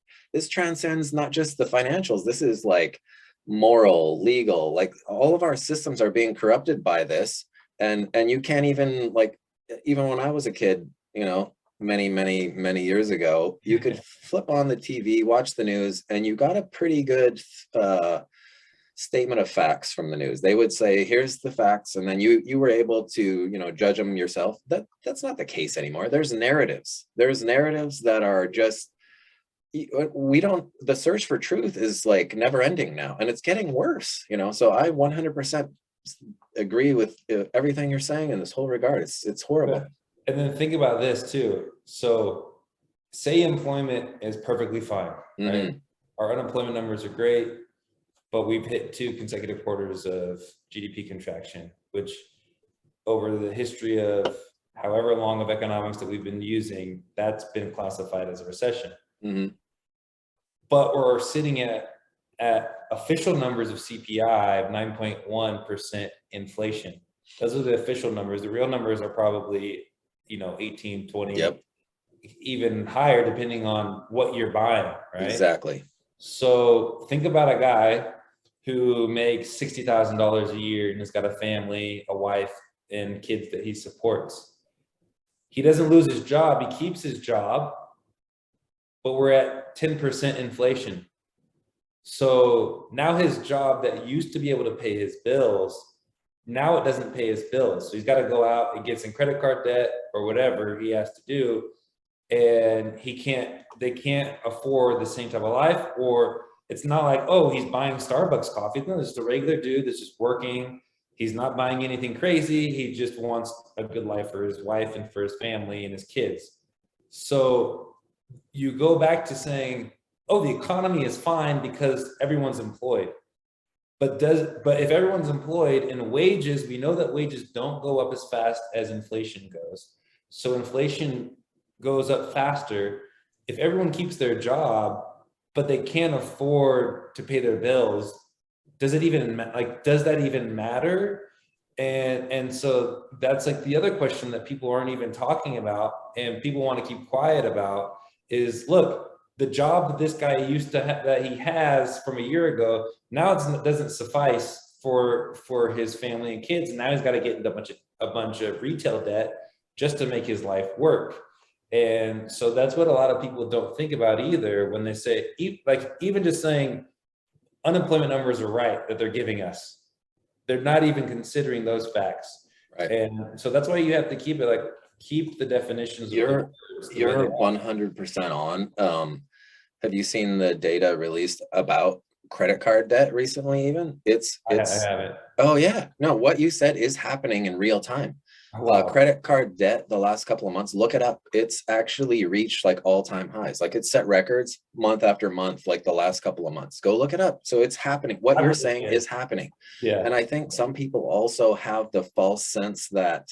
Speaker 1: transcends not just the financials. This is like moral, legal, like all of our systems are being corrupted by this. And you can't even, like, even when I was a kid, many years ago, you could flip on the TV, watch the news, and you got a pretty good statement of facts from the news. They would say, here's the facts, and then you were able to judge them yourself. That's not the case anymore. There's narratives that are just, the search for truth is like never ending now, and it's getting worse. So I 100% agree with everything you're saying in this whole regard. It's horrible.
Speaker 2: And then think about this too. So say employment is perfectly fine, right? Our unemployment numbers are great, but we've hit 2 consecutive quarters of GDP contraction, which over the history of however long of economics that we've been using, that's been classified as a recession. But we're sitting at official numbers of CPI of 9.1% inflation. Those are the official numbers. The real numbers are probably 18, 20, even higher depending on what you're buying, right?
Speaker 1: Exactly.
Speaker 2: So think about a guy who makes $60,000 a year and has got a family, a wife, and kids that he supports. He doesn't lose his job, he keeps his job, but we're at 10% inflation. So now his job that used to be able to pay his bills, now it doesn't pay his bills. So he's got to go out and get some credit card debt or whatever he has to do. And they can't afford the same type of life, or it's not like, oh, he's buying Starbucks coffee. No, this is a regular dude that's just working He's not buying anything crazy. He just wants a good life for his wife and for his family and his kids. So you go back to saying, oh, the economy is fine because everyone's employed. But if everyone's employed and wages, we know that wages don't go up as fast as inflation goes. So inflation goes up faster. If everyone keeps their job, but they can't afford to pay their bills, does that even matter? And so that's like the other question that people aren't even talking about and people want to keep quiet about is, look, the job that this guy used to have, that he has from a year ago, now it doesn't suffice for his family and kids, and now he's got to get into a bunch of retail debt just to make his life work. And so that's what a lot of people don't think about either when they say, like, even just saying unemployment numbers are right that they're giving us, they're not even considering those facts.
Speaker 1: Right.
Speaker 2: And so that's why you have to keep the definitions.
Speaker 1: You're 100% on. Have you seen the data released about credit card debt recently? Even
Speaker 2: I haven't.
Speaker 1: Oh yeah, no, what you said is happening in real time.
Speaker 2: Wow.
Speaker 1: Credit card debt the last couple of months, look it up. It's actually reached like all-time highs. Like it's set records month after month, like the last couple of months. Go look it up. So it's happening. What you're saying is happening.
Speaker 2: Yeah.
Speaker 1: And I think some people also have the false sense that,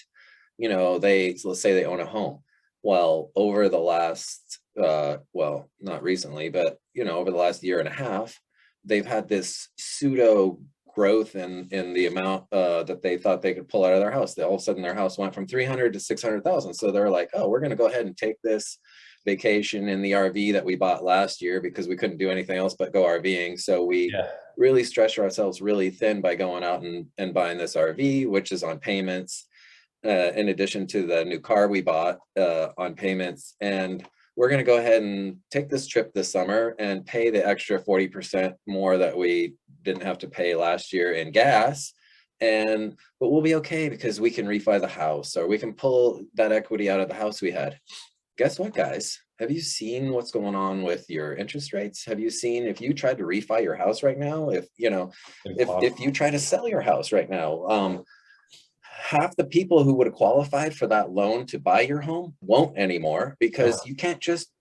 Speaker 1: let's say they own a home. Well, over the last, well, not recently, but over the last year and a half, they've had this pseudo growth in the amount that they thought they could pull out of their house. All of a sudden their house went from 300 to 600,000. So they're like, oh, we're going to go ahead and take this vacation in the RV that we bought last year because we couldn't do anything else but go RVing. So we really stretched ourselves really thin by going out and buying this RV, which is on payments, in addition to the new car we bought on payments. And we're going to go ahead and take this trip this summer and pay the extra 40% more that we didn't have to pay last year in gas. But we'll be okay because we can refi the house, or we can pull that equity out of the house we had. Guess what, guys? Have you seen what's going on with your interest rates? Have you seen, if you tried to refi your house right now, if you try to sell your house right now, half the people who would have qualified for that loan to buy your home won't anymore, because you can't just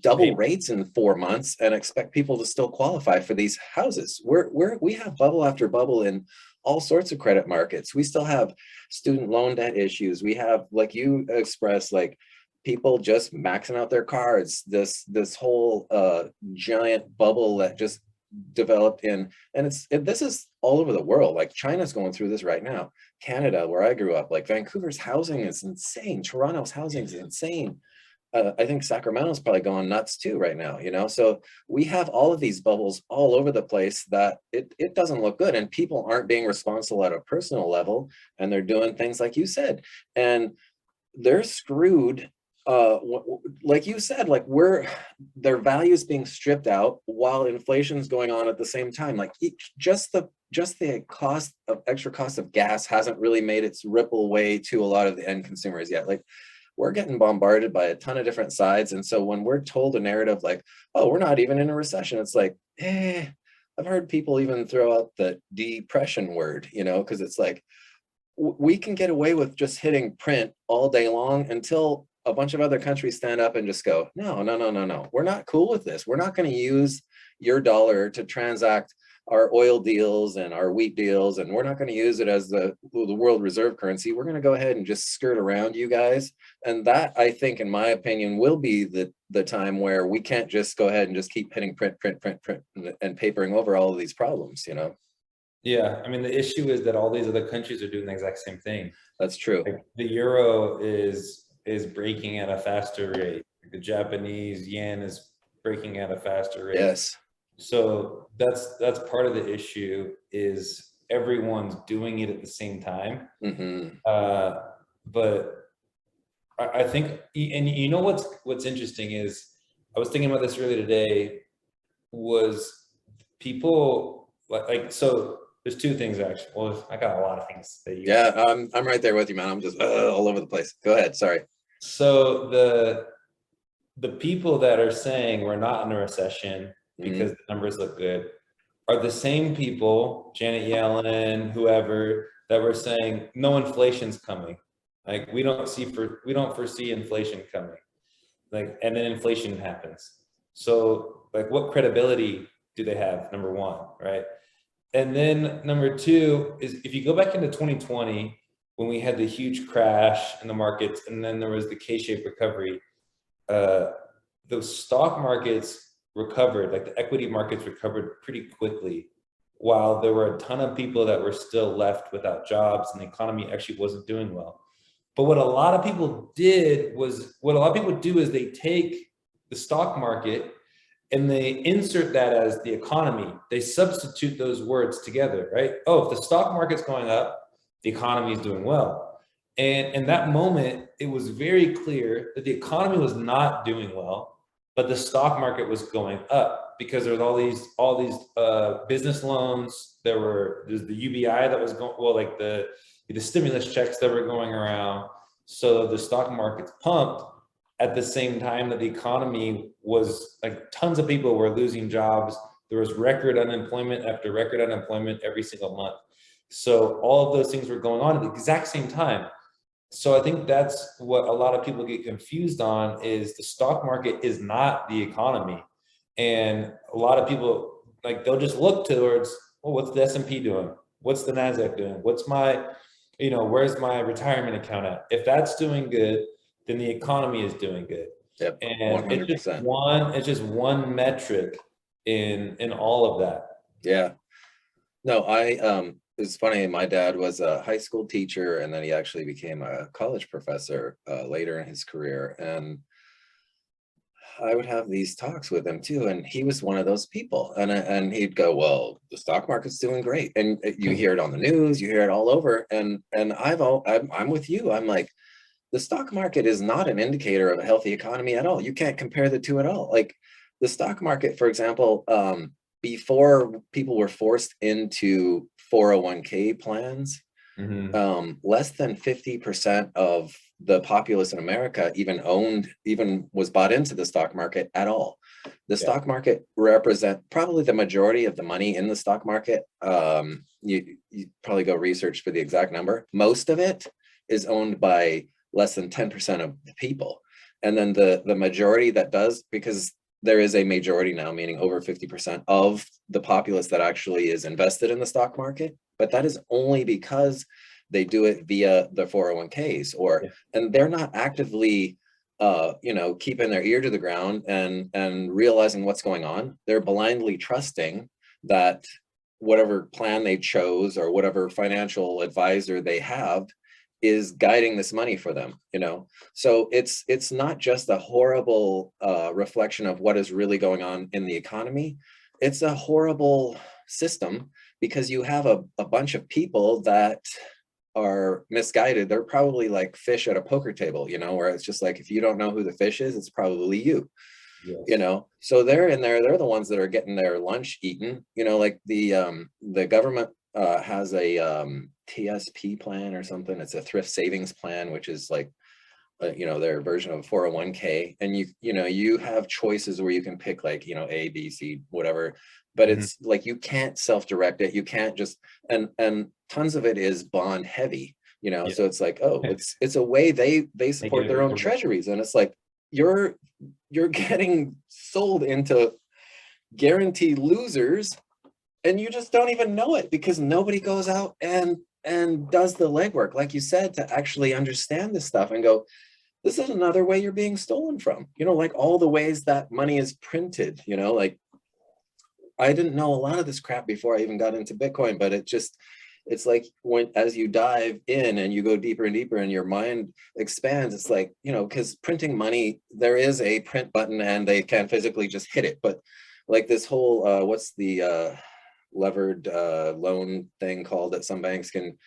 Speaker 1: double rates in 4 months and expect people to still qualify for these houses. We have bubble after bubble in all sorts of credit markets. We still have student loan debt issues. We have, like you expressed, like people just maxing out their cards, this whole giant bubble that just developed in, and this is all over the world. Like China's going through this right now. Canada, where I grew up, like Vancouver's housing is insane. Toronto's housing is insane. I think Sacramento's probably going nuts too right now, so we have all of these bubbles all over the place that it doesn't look good, and people aren't being responsible at a personal level, and they're doing things like you said, and they're screwed. Like you said, like their values being stripped out while inflation's going on at the same time. Like just the extra cost of gas hasn't really made its ripple way to a lot of the end consumers yet. Like we're getting bombarded by a ton of different sides. And so when we're told a narrative like, oh, we're not even in a recession, it's like, I've heard people even throw out the depression word, because it's like, we can get away with just hitting print all day long until a bunch of other countries stand up and just go, no, we're not cool with this. We're not going to use your dollar to transact our oil deals and our wheat deals, and we're not going to use it as the world reserve currency. We're going to go ahead and just skirt around you guys. And that, I think, in my opinion, will be the time where we can't just go ahead and just keep hitting print and papering over all of these problems,
Speaker 2: Yeah, I mean, the issue is that all these other countries are doing the exact same thing.
Speaker 1: That's true.
Speaker 2: Like the euro is breaking at a faster rate. The Japanese yen is breaking at a faster rate.
Speaker 1: Yes.
Speaker 2: So that's part of the issue, is everyone's doing it at the same time.
Speaker 1: Mm-hmm.
Speaker 2: But I think, and what's interesting is, I was thinking about this earlier today, was people like, so there's two things actually. Well, I got a lot of things that you.
Speaker 1: Yeah, I'm right there with you, man. I'm just all over the place. Go ahead. Sorry.
Speaker 2: So the people that are saying we're not in a recession because the numbers look good are the same people, Janet Yellen, whoever, that were saying no inflation's coming. Like we don't foresee inflation coming. Like, and then inflation happens. So like what credibility do they have? Number one, right? And then number two is if you go back into 2020, when we had the huge crash in the markets, and then there was the K-shaped recovery, those stock markets recovered, like the equity markets recovered pretty quickly, while there were a ton of people that were still left without jobs and the economy actually wasn't doing well. But what a lot of people do is they take the stock market and they insert that as the economy. They substitute those words together, right? Oh, if the stock market's going up, the economy is doing well. And in that moment, it was very clear that the economy was not doing well, but the stock market was going up because there was all these business loans. There's the UBI that was going, well, like the stimulus checks that were going around. So the stock market's pumped at the same time that the economy was like tons of people were losing jobs. There was record unemployment after record unemployment every single month. So all of those things were going on at the exact same time. So I think that's what a lot of people get confused on is the stock market is not the economy. And a lot of people, like, they'll just look towards, well, what's the S&P doing? What's the NASDAQ doing? What's my, where's my retirement account at? If that's doing good, then the economy is doing good.
Speaker 1: Yep,
Speaker 2: And
Speaker 1: 100%.
Speaker 2: it's just one metric in all of that.
Speaker 1: Yeah. No, it's funny, my dad was a high school teacher and then he actually became a college professor later in his career. And I would have these talks with him too, and he was one of those people. And he'd go, "Well, the stock market's doing great," and you hear it on the news, you hear it all over. And I'm with you. I'm like, the stock market is not an indicator of a healthy economy at all. You can't compare the two at all. Like the stock market, for example, before people were forced into 401k plans, less than 50% of the populace in America even was bought into the stock market at all. The stock market represent probably the majority of the money in the stock market. You probably go research for the exact number. Most of it is owned by less than 10% of the people. And then the majority that does, because there is a majority now, meaning over 50% of the populace that actually is invested in the stock market, but that is only because they do it via the 401ks and they're not actively, keeping their ear to the ground and realizing what's going on. They're blindly trusting that whatever plan they chose or whatever financial advisor they have is guiding this money for them, So it's not just a horrible reflection of what is really going on in the economy. It's a horrible system because you have a bunch of people that are misguided. They're probably like fish at a poker table, where it's just like, if you don't know who the fish is, it's probably you. Yes. So they're in there, they're the ones that are getting their lunch eaten, like the government has a TSP plan or something. It's a thrift savings plan, which is like, their version of 401k. And you have choices where you can pick like, A, B, C, whatever, but it's like, you can't self-direct it. You can't just, and tons of it is bond heavy, so it's like, oh, it's a way they support their own treasuries. And it's like, you're getting sold into guaranteed losers and you just don't even know it because nobody goes out and does the legwork, like you said, to actually understand this stuff and go, this is another way you're being stolen from, like all the ways that money is printed, like I didn't know a lot of this crap before I even got into Bitcoin, but it's like as you dive in and you go deeper and deeper and your mind expands, it's like, because printing money, there is a print button and they can physically just hit it. But like this whole, what's the levered loan thing called, that some banks can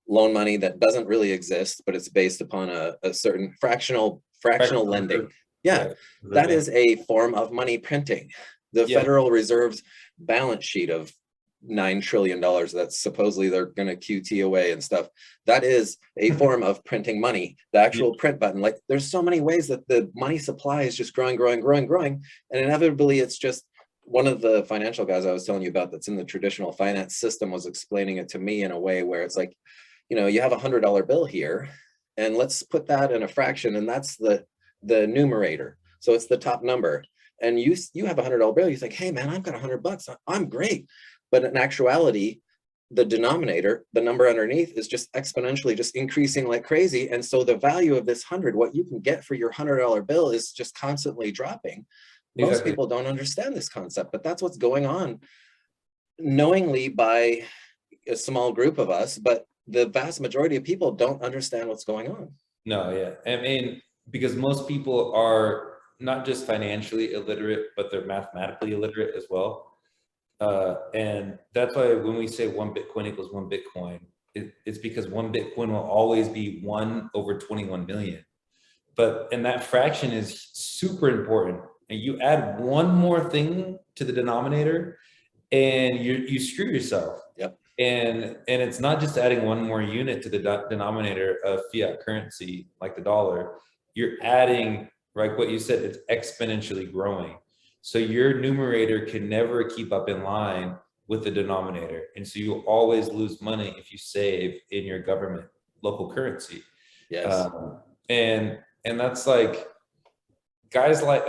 Speaker 1: loan money that doesn't really exist, but it's based upon a certain fractional lending. Yeah, that is a form of money printing. The Federal Reserve's balance sheet of $9 trillion that supposedly they're going to QT away and stuff, that is a form of printing money. The actual print button, like there's so many ways that the money supply is just growing, and inevitably it's just, one of the financial guys I was telling you about that's in the traditional finance system was explaining it to me in a way where it's like, you have $100 bill here, and let's put that in a fraction, and that's the numerator. So it's the top number. And you have $100 bill, you think, hey man, I've got $100, I'm great. But in actuality, the denominator, the number underneath, is just exponentially just increasing like crazy. And so the value of this 100, what you can get for your $100 bill, is just constantly dropping. Most
Speaker 2: Exactly.
Speaker 1: people don't understand this concept, but that's what's going on knowingly by a small group of us, but the vast majority of people don't understand what's going on.
Speaker 2: No, yeah. I mean, because most people are not just financially illiterate, but they're mathematically illiterate as well. And that's why when we say 1 Bitcoin equals 1 Bitcoin, it's because 1 Bitcoin will always be 1 over 21 million. And that fraction is super important. And you add one more thing to the denominator and you screw yourself.
Speaker 1: Yep.
Speaker 2: And it's not just adding one more unit to the denominator of fiat currency, like the dollar. You're adding, like what you said, it's exponentially growing. So your numerator can never keep up in line with the denominator. And so you always lose money if you save in your government local currency.
Speaker 1: Yes.
Speaker 2: And that's like, guys like,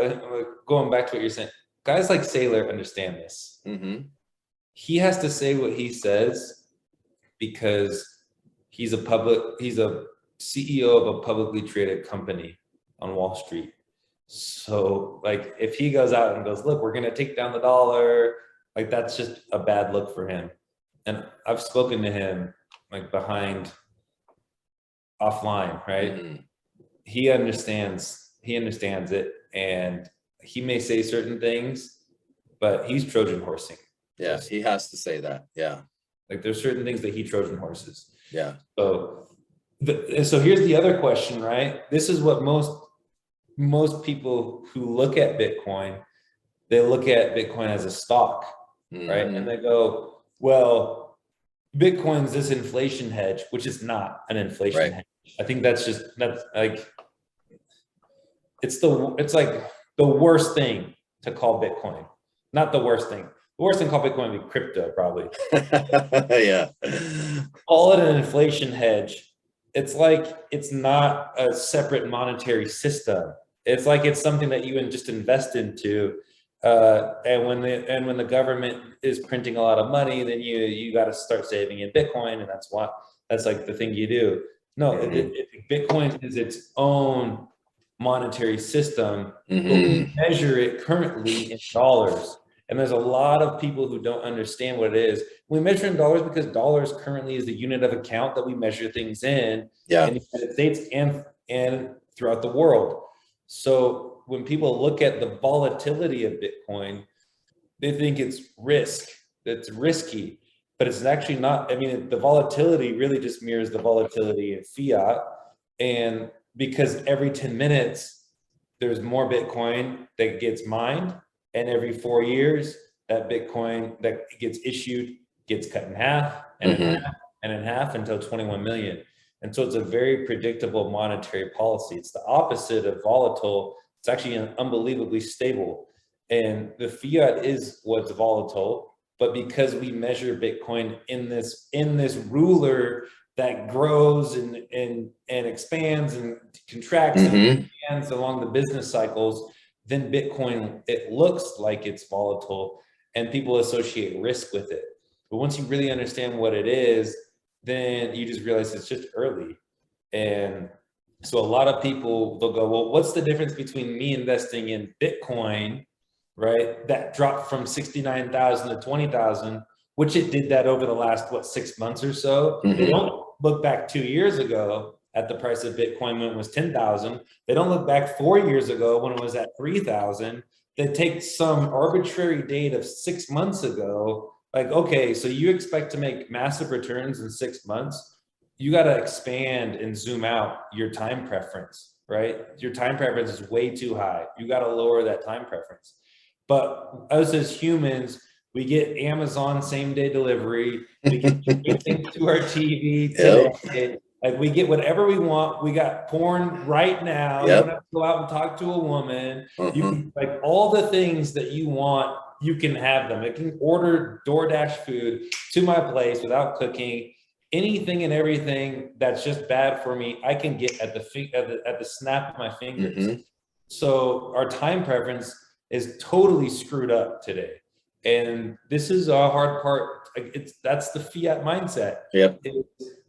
Speaker 2: going back to what you're saying, guys like Saylor understand this.
Speaker 1: Mm-hmm.
Speaker 2: He has to say what he says because he's a CEO of a publicly traded company on Wall Street. So like, if he goes out and goes, look, we're going to take down the dollar, like that's just a bad look for him. And I've spoken to him like offline, right?
Speaker 1: Mm-hmm.
Speaker 2: He understands it, and he may say certain things, but he's Trojan horsing.
Speaker 1: Yeah, he has to say that. Yeah.
Speaker 2: Like there's certain things that he Trojan horses.
Speaker 1: Yeah.
Speaker 2: So here's the other question, right? This is what most people who look at Bitcoin, they look at Bitcoin as a stock, right? And they go, well, Bitcoin's this inflation hedge, which is not an inflation hedge. I think that's like, it's like the worst thing to call Bitcoin. Not the worst thing. The worst thing called Bitcoin would be crypto, probably.
Speaker 1: Yeah.
Speaker 2: Call it an inflation hedge. It's like, it's not a separate monetary system. It's like it's something that you just invest into. And when the government is printing a lot of money, then you got to start saving in Bitcoin, and that's like the thing you do. No, Bitcoin is its own monetary system. But we measure it currently in dollars. And there's a lot of people who don't understand what it is. We measure in dollars because dollars currently is the unit of account that we measure things in the United States and throughout the world. So when people look at the volatility of Bitcoin, they think it's risky, but it's actually not. I mean, the volatility really just mirrors the volatility in fiat. And because every 10 minutes, there's more Bitcoin that gets mined. And every 4 years, that Bitcoin that gets issued gets cut in half and in half and in half until 21 million. And so it's a very predictable monetary policy. It's the opposite of volatile. It's actually unbelievably stable. And the fiat is what's volatile, but because we measure Bitcoin in this ruler that grows and expands and contracts and expands along the business cycles, then Bitcoin, it looks like it's volatile and people associate risk with it. But once you really understand what it is, then you just realize it's just early. And so a lot of people, they'll go, well, what's the difference between me investing in Bitcoin, right? That dropped from 69,000 to 20,000, which it did that over the last, 6 months or so. They don't look back 2 years ago at the price of Bitcoin when it was 10,000. They don't look back 4 years ago when it was at 3,000. They take some arbitrary date of 6 months ago. Like, okay, so you expect to make massive returns in 6 months. You got to expand and zoom out your time preference, right? Your time preference is way too high. You got to lower that time preference. But us as humans, we get Amazon same day delivery. We get things to our TV today. Like we get whatever we want. We got porn right now. You don't have to go out and talk to a woman. You can, like, all the things that you want, you can have them. I can order DoorDash food to my place without cooking. anything and everything that's just bad for me, I can get at the snap of my fingers.
Speaker 1: Mm-hmm.
Speaker 2: So our time preference is totally screwed up today. And this is a hard part. That's the fiat mindset.
Speaker 1: Yep.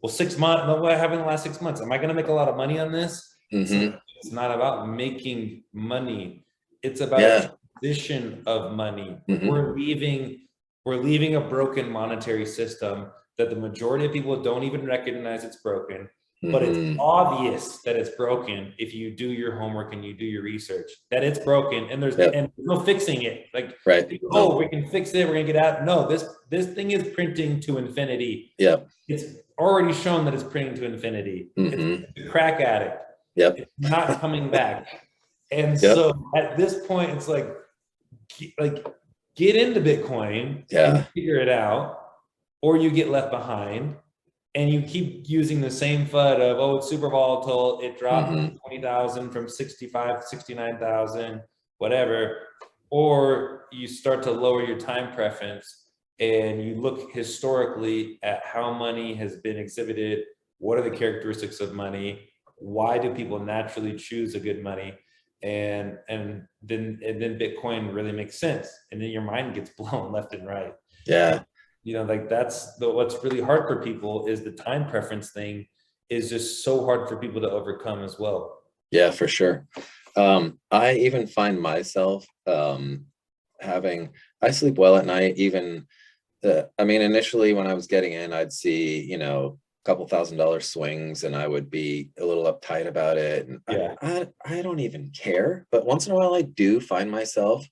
Speaker 2: Well, 6 months, what happened in the last 6 months? Am I going to make a lot of money on this?
Speaker 1: Mm-hmm.
Speaker 2: It's not about making money. It's about
Speaker 1: Yeah.
Speaker 2: a transition of money.
Speaker 1: Mm-hmm.
Speaker 2: We're leaving a broken monetary system that the majority of people don't even recognize it's broken. But it's
Speaker 1: Mm-hmm.
Speaker 2: obvious that it's broken if you do your homework and you do your research, that it's broken, and there's
Speaker 1: Yep.
Speaker 2: and no fixing it. Like,
Speaker 1: Right.
Speaker 2: oh, we can fix it, we're gonna get out. No, this thing is printing to infinity.
Speaker 1: Yep.
Speaker 2: It's already shown that it's printing to infinity.
Speaker 1: Mm-hmm.
Speaker 2: It's a crack addict.
Speaker 1: Yep.
Speaker 2: It's not coming back. And
Speaker 1: Yep.
Speaker 2: so at this point, it's like get into Bitcoin
Speaker 1: Yeah.
Speaker 2: and figure it out, or you get left behind. And you keep using the same FUD of, oh, it's super volatile. It dropped
Speaker 1: Mm-hmm.
Speaker 2: 20,000 from 65 to 69,000, whatever. Or you start to lower your time preference and you look historically at how money has been exhibited. What are the characteristics of money? Why do people naturally choose a good money? And then Bitcoin really makes sense. And then your mind gets blown left and right.
Speaker 1: Yeah.
Speaker 2: You know, like what's really hard for people is the time preference thing is just so hard for people to overcome as well.
Speaker 1: Yeah, for sure. I even find myself I sleep well at night. Even I mean, initially when I was getting in, I'd see, you know, a couple $1,000 swings and I would be a little uptight about it. And
Speaker 2: Yeah.
Speaker 1: I don't even care. But once in a while I do find myself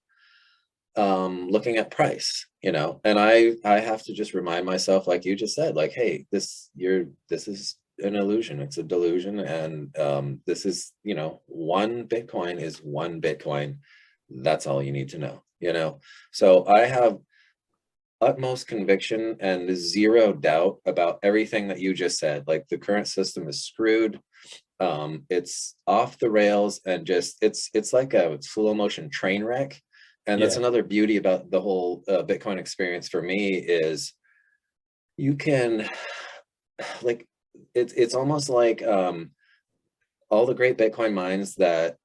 Speaker 1: looking at price, you know, and I have to just remind myself, like you just said, like, hey, this is an illusion, it's a delusion, and this is, you know, one Bitcoin is one Bitcoin. That's all you need to know, you know. So I have utmost conviction and zero doubt about everything that you just said. Like, the current system is screwed. It's off the rails, and just it's like a slow motion train wreck. And that's another beauty about the whole Bitcoin experience for me is you can, like, it's almost like all the great Bitcoin minds that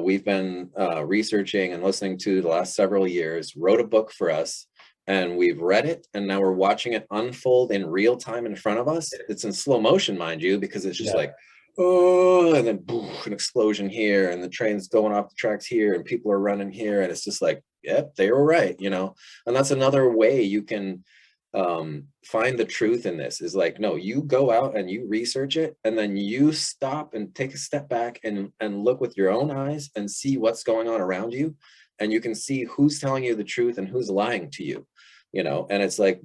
Speaker 1: we've been researching and listening to the last several years wrote a book for us, and we've read it, and now we're watching it unfold in real time in front of us. It's in slow motion, mind you, because it's just like, oh, and then boom, an explosion here, and the train's going off the tracks here, and people are running here, and it's just like, yep, they were right, you know. And that's another way you can find the truth in this, is like, no, you go out and you research it, and then you stop and take a step back and look with your own eyes and see what's going on around you, and you can see who's telling you the truth and who's lying to you, you know. And it's like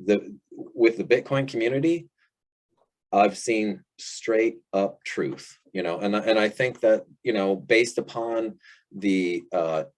Speaker 1: with the Bitcoin community, I've seen straight up truth, you know, and I think that, you know, based upon the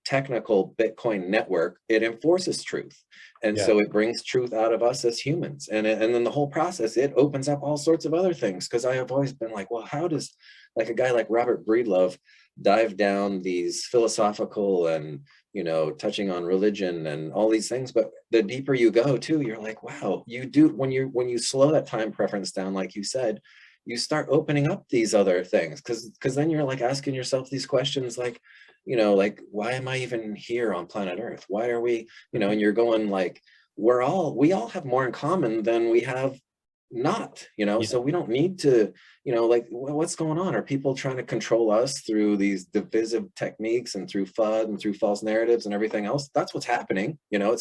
Speaker 1: technical Bitcoin network, it enforces truth. And so it brings truth out of us as humans. And then the whole process, it opens up all sorts of other things. Because I have always been like, well, how does like a guy like Robert Breedlove dive down these philosophical and, you know, touching on religion and all these things? But the deeper you go too, you're like, wow, you do, when you slow that time preference down, like you said, you start opening up these other things, because then you're like asking yourself these questions, like, you know, like, why am I even here on planet Earth? Why are we, you know, and you're going like, we all have more in common than we have not, you know. So we don't need to, you know, like, what's going on? Are people trying to control us through these divisive techniques and through FUD and through false narratives and everything else? That's what's happening, you know.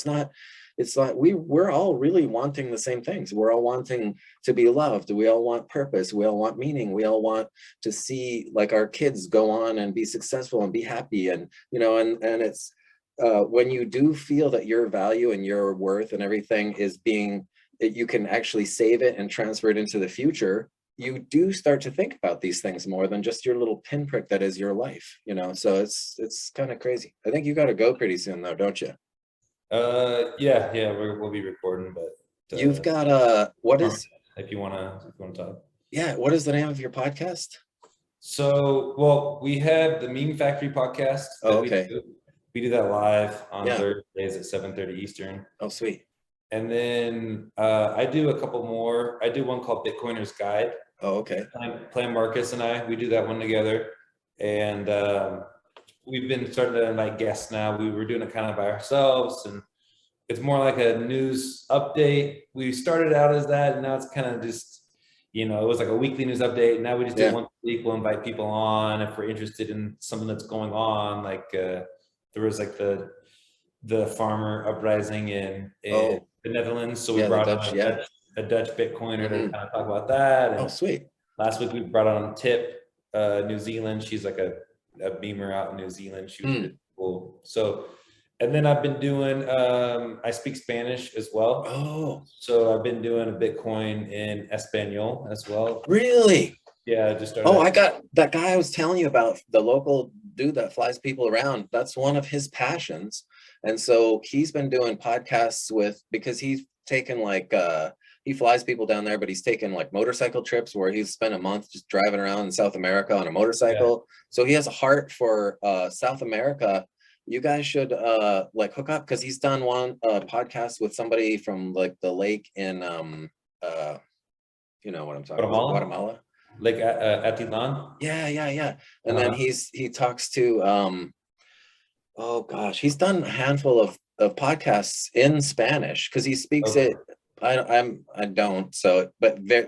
Speaker 1: It's like we're all really wanting the same things. We're all wanting to be loved. We all want purpose. We all want meaning. We all want to see like our kids go on and be successful and be happy, and, you know, and it's when you do feel that your value and your worth and everything is being, you can actually save it and transfer it into the future, you do start to think about these things more than just your little pinprick that is your life, you know. So it's kind of crazy. I think you got to go pretty soon though, don't you?
Speaker 2: Yeah, we'll be recording, but
Speaker 1: you've got what is,
Speaker 2: if you wanna talk.
Speaker 1: Yeah, what is the name of your podcast?
Speaker 2: So, well, we have the Meme Factory podcast.
Speaker 1: Oh, okay.
Speaker 2: We do that live on
Speaker 1: Yeah.
Speaker 2: Thursdays at 7:30 Eastern.
Speaker 1: Oh, sweet.
Speaker 2: And then I do a couple more. I do one called Bitcoiner's Guide.
Speaker 1: Oh, okay.
Speaker 2: Plan Marcus and I, we do that one together. And we've been starting to invite guests now. We were doing it kind of by ourselves, and it's more like a news update. We started out as that, and now it's kind of just, it was like a weekly news update. Now we just do
Speaker 1: Yeah.
Speaker 2: once a week. We'll invite people on if we're interested in something that's going on. Like there was like the farmer uprising in
Speaker 1: Oh,
Speaker 2: the Netherlands. So we
Speaker 1: yeah, the
Speaker 2: brought
Speaker 1: Dutch,
Speaker 2: on
Speaker 1: yeah.
Speaker 2: a Dutch Bitcoiner to
Speaker 1: Mhm.
Speaker 2: kind of talk about that.
Speaker 1: Oh,
Speaker 2: And
Speaker 1: sweet.
Speaker 2: last week we brought on Tip, New Zealand. She's like a beamer out in New Zealand. She was
Speaker 1: Hmm.
Speaker 2: really cool. So, and then I've been doing, I speak Spanish as well.
Speaker 1: Oh,
Speaker 2: So I've been doing a Bitcoin in Espanol as well.
Speaker 1: really?
Speaker 2: Yeah, I just started.
Speaker 1: Oh, I got that guy I was telling you about, the local dude that flies people around. That's one of his passions. And so he's been doing podcasts because he's taken like he flies people down there, but he's taken like motorcycle trips where he's spent a month just driving around in South America on a motorcycle. So he has a heart for South America. You guys should like hook up, because he's done one podcast with somebody from like the lake in you know what I'm talking about, Guatemala.
Speaker 2: Like Atilan.
Speaker 1: Yeah. And then he talks to oh gosh, he's done a handful of podcasts in Spanish because he speaks
Speaker 2: Okay.
Speaker 1: it. I don't, so but
Speaker 2: Yeah.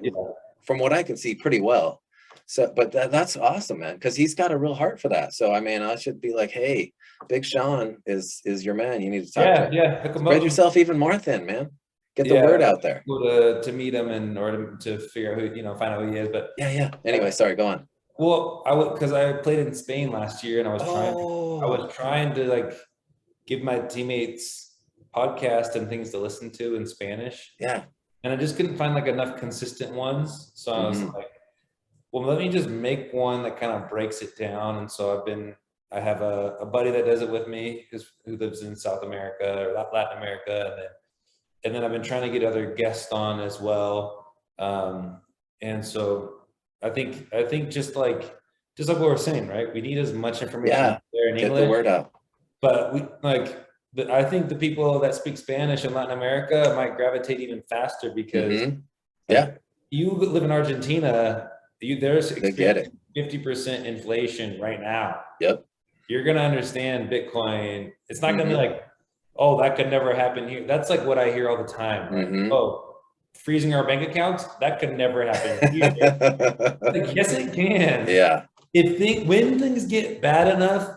Speaker 1: from what I can see, pretty well. So but that's awesome, man, because he's got a real heart for that. So I mean, I should be like, hey, Big Sean is your man. You need to talk to him.
Speaker 2: Yeah. Hook 'em
Speaker 1: Spread
Speaker 2: up.
Speaker 1: yourself even more thin, man. Get the
Speaker 2: Yeah,
Speaker 1: word out there.
Speaker 2: cool to meet him and or to figure out who, find out who he is. But
Speaker 1: Yeah. Anyway, sorry, go on.
Speaker 2: well, I would, because I played in Spain last year, and I was
Speaker 1: Oh,
Speaker 2: trying to like give my teammates podcast and things to listen to in Spanish,
Speaker 1: yeah.
Speaker 2: and I just couldn't find like enough consistent ones. So I was
Speaker 1: Mhm.
Speaker 2: like, well, let me just make one that kind of breaks it down. And so I have a buddy that does it with me who lives in South America or Latin America, and then I've been trying to get other guests on as well. And so I think just like what we're saying, right? We need as much information
Speaker 1: Yeah.
Speaker 2: there in
Speaker 1: Get the
Speaker 2: English,
Speaker 1: word out.
Speaker 2: but I think the people that speak Spanish in Latin America might gravitate even faster because
Speaker 1: Mhm.
Speaker 2: like
Speaker 1: Yeah,
Speaker 2: you live in Argentina, there's
Speaker 1: they get it.
Speaker 2: 50% inflation right now.
Speaker 1: Yep.
Speaker 2: You're gonna understand Bitcoin. It's not gonna be
Speaker 1: Mhm.
Speaker 2: like, oh, that could never happen here. That's like what I hear all the time. Like,
Speaker 1: Mhm.
Speaker 2: oh, freezing our bank accounts, that could never happen here. Like, yes, it can.
Speaker 1: Yeah.
Speaker 2: When things get bad enough,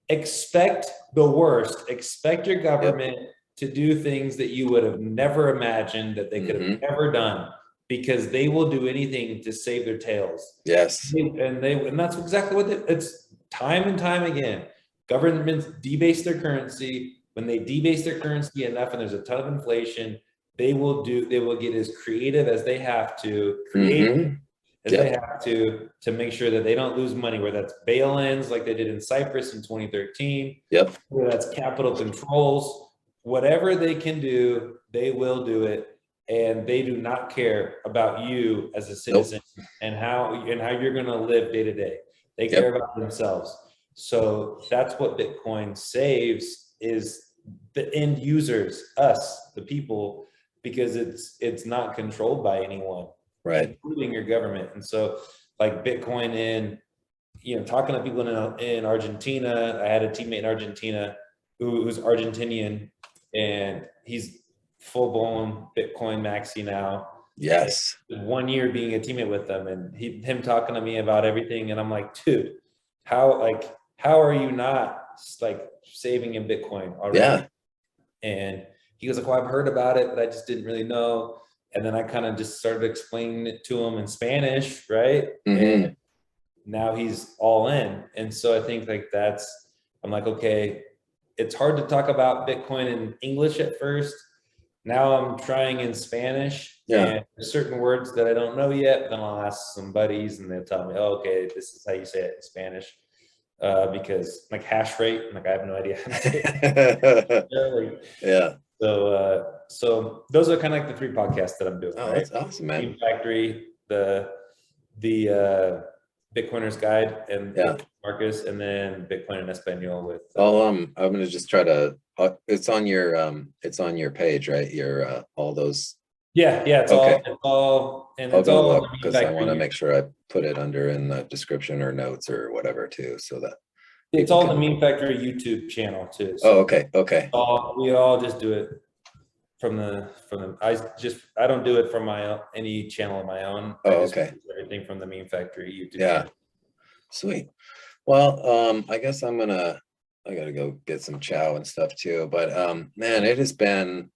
Speaker 2: expect the worst. Expect your government to do things that you would have never imagined that they could have
Speaker 1: Mhm.
Speaker 2: never done, because they will do anything to save their tails.
Speaker 1: Yes.
Speaker 2: And that's exactly what it's time and time again. Governments debase their currency. When they debase their currency enough and there's a ton of inflation, they will get as creative as they have to
Speaker 1: Mhm.
Speaker 2: as they
Speaker 1: Yep.
Speaker 2: have to make sure that they don't lose money, where that's bail-ins like they did in Cyprus in 2013,
Speaker 1: Yep.
Speaker 2: where that's capital controls, whatever they can do, they will do it. And they do not care about you as a citizen and how you're going to live day to day. They care about themselves. So that's what Bitcoin saves, is the end users, us, the people, because it's not controlled by anyone,
Speaker 1: Right.
Speaker 2: including your government. And so like Bitcoin talking to people in Argentina, I had a teammate in Argentina who's Argentinian, and he's full blown Bitcoin maxi now.
Speaker 1: Yes.
Speaker 2: 1 year being a teammate with them, and him talking to me about everything, and I'm like, dude, how are you not like saving in Bitcoin already?
Speaker 1: Yeah.
Speaker 2: And he goes like, well, I've heard about it, but I just didn't really know. And then I kind of just started explaining it to him in Spanish, right?
Speaker 1: Mhm.
Speaker 2: And now he's all in. And so I think like I'm like, okay, it's hard to talk about Bitcoin in English at first. Now I'm trying in Spanish.
Speaker 1: Yeah.
Speaker 2: And there's certain words that I don't know yet, but then I'll ask some buddies and they'll tell me, oh, okay, this is how you say it in Spanish. Because like hash rate, like I have no idea.
Speaker 1: Yeah.
Speaker 2: So those are kind of like the 3 podcasts that I'm doing.
Speaker 1: Oh,
Speaker 2: right?
Speaker 1: that's awesome, man.
Speaker 2: Meme Factory, the Bitcoiner's Guide, and
Speaker 1: Yeah.
Speaker 2: with Marcus, and then Bitcoin in Espanol with.
Speaker 1: I'm gonna just try to it's on your page, right? Your all those.
Speaker 2: Yeah,
Speaker 1: Okay,
Speaker 2: and
Speaker 1: I'll
Speaker 2: it's
Speaker 1: go
Speaker 2: all on
Speaker 1: look
Speaker 2: the Meme
Speaker 1: because I want to
Speaker 2: Factory.
Speaker 1: make sure I put it under in the description or notes or whatever too, so that
Speaker 2: It's
Speaker 1: people
Speaker 2: all the
Speaker 1: can.
Speaker 2: Meme Factory YouTube channel too.
Speaker 1: Oh,
Speaker 2: So
Speaker 1: okay, okay.
Speaker 2: we all just do it I don't do it from any channel of my own. I
Speaker 1: Oh,
Speaker 2: just
Speaker 1: okay.
Speaker 2: use everything from the Meme Factory YouTube
Speaker 1: Yeah,
Speaker 2: channel.
Speaker 1: sweet. Well, I guess I gotta go get some chow and stuff too. But man, it has been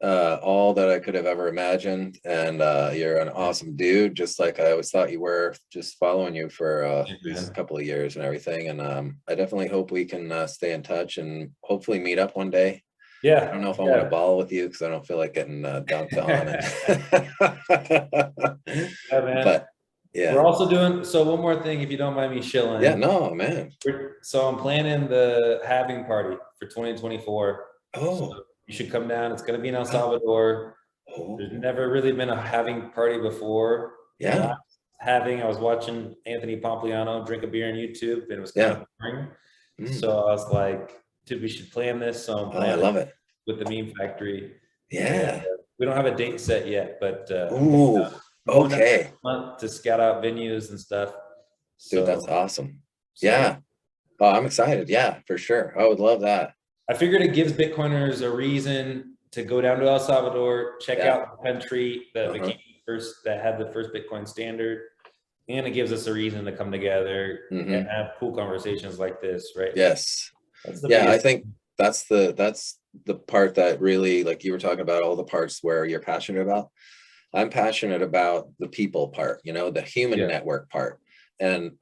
Speaker 1: all that I could have ever imagined. And you're an awesome dude, just like I always thought you were, just following you for
Speaker 2: Yeah,
Speaker 1: these
Speaker 2: man.
Speaker 1: couple of years and everything. And I definitely hope we can stay in touch and hopefully meet up one day. I don't
Speaker 2: Yeah,
Speaker 1: know if I want to
Speaker 2: yeah.
Speaker 1: ball with you because I don't feel like getting dunked on.
Speaker 2: Yeah, man.
Speaker 1: But
Speaker 2: We're
Speaker 1: yeah,
Speaker 2: also doing, so one more thing, if you don't mind me
Speaker 1: yeah,
Speaker 2: shilling.
Speaker 1: no, man.
Speaker 2: So I'm planning the halving party for 2024. So
Speaker 1: Oh,
Speaker 2: you should come down. It's gonna be in El
Speaker 1: oh,
Speaker 2: Salvador. There's
Speaker 1: oh,
Speaker 2: never really been a halving party before. The
Speaker 1: yeah,
Speaker 2: last halving, I was watching Anthony Pompliano drink a beer on YouTube, and it was kind
Speaker 1: yeah.
Speaker 2: of boring.
Speaker 1: Mm.
Speaker 2: So I was like, dude, we should plan this. So I'm
Speaker 1: Oh, I
Speaker 2: planning
Speaker 1: love it.
Speaker 2: with the Meme Factory, and
Speaker 1: Yeah.
Speaker 2: we don't have a date set yet, but
Speaker 1: Ooh,
Speaker 2: I'm going down
Speaker 1: okay.
Speaker 2: next month to scout out venues and stuff.
Speaker 1: Dude, that's
Speaker 2: So,
Speaker 1: awesome.
Speaker 2: so
Speaker 1: Yeah. Oh, I'm excited. Yeah, for sure. I would love that.
Speaker 2: I figured it gives Bitcoiners a reason to go down to El Salvador, check
Speaker 1: Yeah.
Speaker 2: out the country that
Speaker 1: Uh-huh.
Speaker 2: became first, that had the first Bitcoin standard, and it gives us a reason to come together and
Speaker 1: Hmm.
Speaker 2: have cool conversations like this, right?
Speaker 1: Yes.
Speaker 2: That's the
Speaker 1: Yeah, I
Speaker 2: biggest.
Speaker 1: think that's the part that really, like you were talking about all the parts where you're passionate about. I'm passionate about the people part, the human
Speaker 2: Yeah,
Speaker 1: network part. And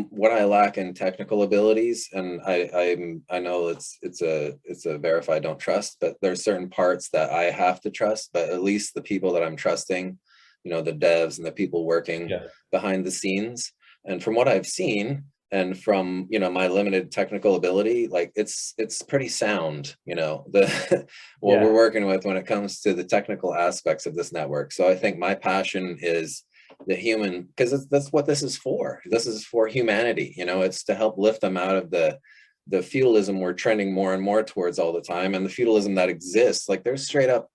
Speaker 1: what I lack in technical abilities, and I know it's a verify don't trust, but there's certain parts that I have to trust, but at least the people that I'm trusting, the devs and the people working
Speaker 2: yeah,
Speaker 1: behind the scenes. And from what I've seen, and from my limited technical ability, like it's pretty sound, the what we're
Speaker 2: yeah,
Speaker 1: working with when it comes to the technical aspects of this network. So I think my passion is the human, because that's what this is for. This is for humanity. It's to help lift them out of the feudalism we're trending more and more towards all the time, and the feudalism that exists. Like there's straight up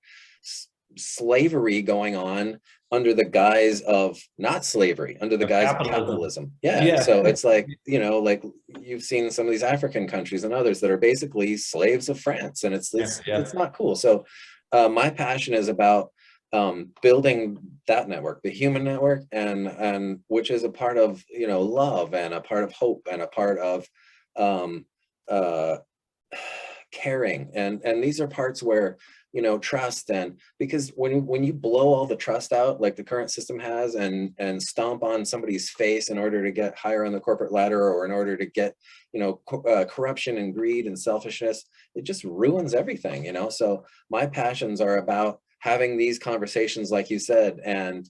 Speaker 1: slavery going on under the guise of not slavery, under the
Speaker 2: of
Speaker 1: guise of
Speaker 2: capitalism.
Speaker 1: capitalism. Yeah.
Speaker 2: Yeah,
Speaker 1: So it's like, like you've seen some of these African countries and others that are basically slaves of France, and it's
Speaker 2: yeah,
Speaker 1: it's
Speaker 2: yeah,
Speaker 1: it's not cool. So my passion is about building that network, the human network, and which is a part of love, and a part of hope, and a part of um, uh, caring, and these are parts where trust. And because when you blow all the trust out like the current system has, and stomp on somebody's face in order to get higher on the corporate ladder, or in order to get corruption and greed and selfishness, it just ruins everything. So my passions are about having these conversations like you said, and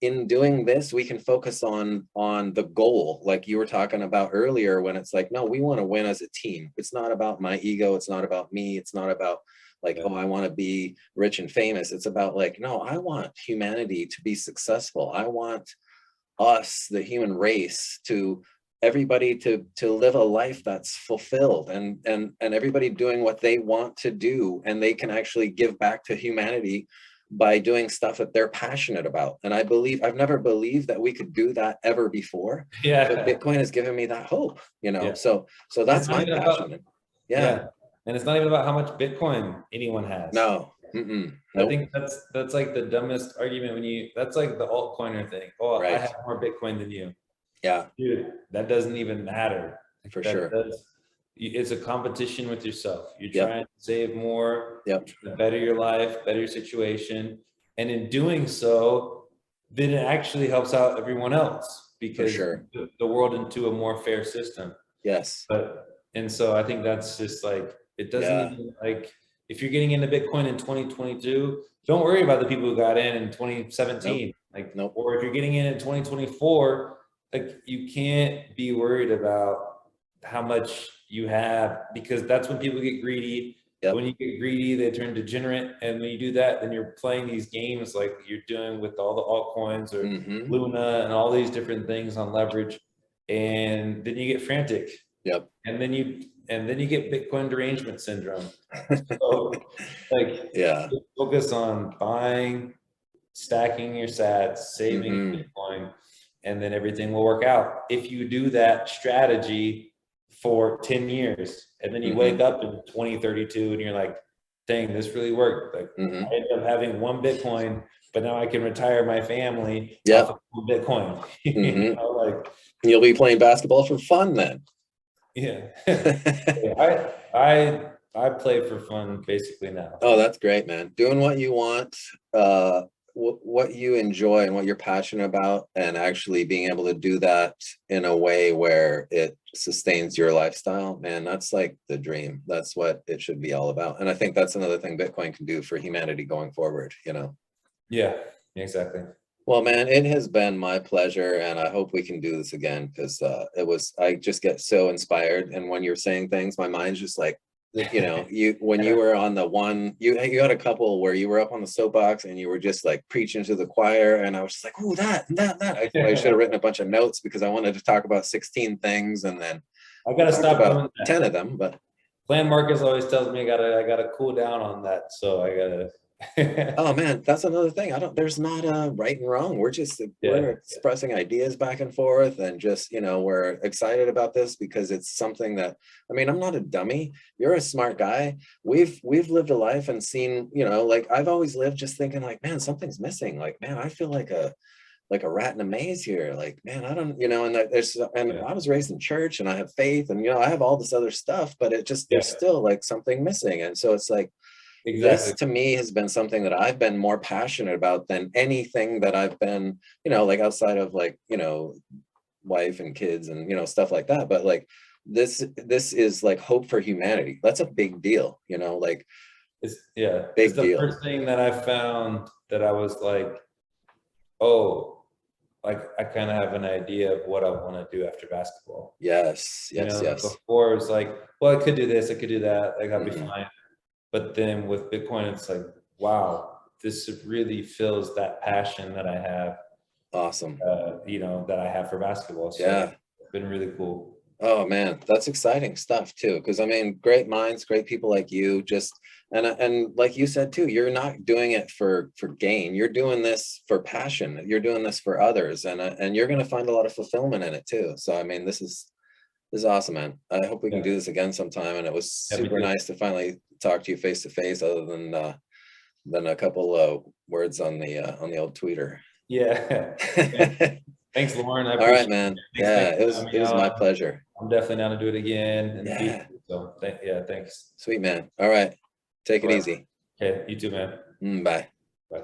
Speaker 1: in doing this we can focus on the goal, like you were talking about earlier, when it's like, no, we want to win as a team. It's not about my ego, it's not about me, it's not about like,
Speaker 2: yeah,
Speaker 1: oh, I want to be rich and famous. It's about like, no, I want humanity to be successful. I want us, the human race, to everybody to live a life that's fulfilled, and everybody doing what they want to do, and they can actually give back to humanity by doing stuff that they're passionate about. And I've never believed that we could do that ever before, but
Speaker 2: yeah,
Speaker 1: Bitcoin has given me that hope.
Speaker 2: yeah.
Speaker 1: So
Speaker 2: And it's
Speaker 1: that's
Speaker 2: not
Speaker 1: my
Speaker 2: even about,
Speaker 1: passion. Yeah.
Speaker 2: yeah, and it's not even about how much Bitcoin anyone has.
Speaker 1: No. Mm-mm.
Speaker 2: I
Speaker 1: Nope.
Speaker 2: think that's like the dumbest argument when that's like the altcoiner thing. Oh, I
Speaker 1: Right.
Speaker 2: have more Bitcoin than you.
Speaker 1: Yeah,
Speaker 2: Dude, that doesn't even matter. Like
Speaker 1: for sure.
Speaker 2: it's a competition with yourself. You're
Speaker 1: Yep.
Speaker 2: trying to save more,
Speaker 1: Yep.
Speaker 2: you're trying to better your life, better your situation. And in doing so, then it actually helps out everyone else
Speaker 1: For
Speaker 2: because
Speaker 1: sure.
Speaker 2: the world into a more fair system.
Speaker 1: Yes.
Speaker 2: But and so I think that's just like it doesn't
Speaker 1: Yeah.
Speaker 2: even like if you're getting into Bitcoin in 2022, don't worry about the people who got in
Speaker 1: Nope.
Speaker 2: 2017. Like,
Speaker 1: Nope.
Speaker 2: or if you're getting in 2024, like you can't be worried about how much you have because that's when people get greedy.
Speaker 1: Yep.
Speaker 2: When you get greedy, they turn degenerate, and when you do that, then you're playing these games like you're doing with all the altcoins or
Speaker 1: Mm-hmm.
Speaker 2: Luna and all these different things on leverage, and then you get frantic
Speaker 1: Yep.
Speaker 2: and then you and then you get Bitcoin derangement syndrome. So like,
Speaker 1: Yeah.
Speaker 2: just focus on buying, stacking your sats, saving
Speaker 1: Hmm.
Speaker 2: Bitcoin, and then everything will work out. If you do that strategy for 10 years, and then you wake up in 2032 and you're like, dang, this really worked. Like,
Speaker 1: Hmm.
Speaker 2: I ended up having one Bitcoin, but now I can retire my family
Speaker 1: Yep.
Speaker 2: off of one Bitcoin.
Speaker 1: Hmm.
Speaker 2: Like,
Speaker 1: You'll be playing basketball for fun then.
Speaker 2: yeah. I play for fun basically now.
Speaker 1: Oh, that's great, man. Doing what you want, what you enjoy and what you're passionate about, and actually being able to do that in a way where it sustains your lifestyle, man, that's like the dream. That's what it should be all about. And I think that's another thing Bitcoin can do for humanity going forward, you know?
Speaker 2: Yeah, exactly.
Speaker 1: Well, man, it has been my pleasure, and I hope we can do this again because I just get so inspired. And when you're saying things, my mind's just like, you know, when you were on the one, you had a couple where you were up on the soapbox and you were just like preaching to the choir, and I was just like, oh, that. I should have written a bunch of notes because I wanted to talk about 16 things, and then
Speaker 2: I
Speaker 1: we
Speaker 2: gotta
Speaker 1: talked
Speaker 2: stop doing
Speaker 1: about
Speaker 2: that.
Speaker 1: 10 of them, but.
Speaker 2: Plan Marcus always tells me I gotta cool down on that. So I gotta.
Speaker 1: Oh man, that's another thing. There's not a right and wrong. We're
Speaker 2: Yeah.
Speaker 1: expressing ideas back and forth, and just, you know, we're excited about this because it's something that, I mean, I'm not a dummy. You're a smart guy. We've lived a life and seen, you know, like I've always lived just thinking like, man, something's missing. Like, man, I feel like a rat in a maze here. Like, man, I don't, you know, and
Speaker 2: Yeah.
Speaker 1: I was raised in church and I have faith and, you know, I have all this other stuff, but it just,
Speaker 2: Yeah.
Speaker 1: there's still like something missing. And so it's like, this
Speaker 2: Exactly.
Speaker 1: to me has been something that I've been more passionate about than anything that I've been, you know, like outside of like, you know, wife and kids and, you know, stuff like that. But like this is like hope for humanity. That's a big deal, you know, like
Speaker 2: It's
Speaker 1: big
Speaker 2: the
Speaker 1: deal.
Speaker 2: first thing that I found that I was like, oh, like I kind of have an idea of what I want to do after basketball.
Speaker 1: Yes,
Speaker 2: You
Speaker 1: yes,
Speaker 2: know, like
Speaker 1: yes.
Speaker 2: before it was like, well, I could do this, I could do that, like I'll be
Speaker 1: Mhm.
Speaker 2: fine. But then with Bitcoin, it's like, wow, this really fills that passion that I have,
Speaker 1: Awesome.
Speaker 2: you know, that I have for basketball. So
Speaker 1: Yeah.
Speaker 2: it's been really cool.
Speaker 1: Oh man, that's exciting stuff too. Because I mean, great minds, great people like you. Just and like you said too, you're not doing it for gain. You're doing this for passion. You're doing this for others, and you're going to find a lot of fulfillment in it too. So I mean, this is awesome, man. I hope we can
Speaker 2: Yeah,
Speaker 1: do this again sometime. And it was
Speaker 2: yeah, me
Speaker 1: super
Speaker 2: too.
Speaker 1: nice to finally talk to you face to face, other than a couple words on the old tweeter.
Speaker 2: Yeah. Thanks, Lauren. I
Speaker 1: All right,
Speaker 2: appreciate it.
Speaker 1: man.
Speaker 2: Thanks
Speaker 1: Yeah,
Speaker 2: for having
Speaker 1: it
Speaker 2: me
Speaker 1: was my
Speaker 2: on.
Speaker 1: pleasure.
Speaker 2: I'm definitely down to do it again in the future.
Speaker 1: Yeah,
Speaker 2: So yeah, thanks.
Speaker 1: sweet man. All right, take
Speaker 2: All
Speaker 1: it
Speaker 2: right.
Speaker 1: easy.
Speaker 2: Okay, you too, man.
Speaker 1: Bye.
Speaker 2: Bye.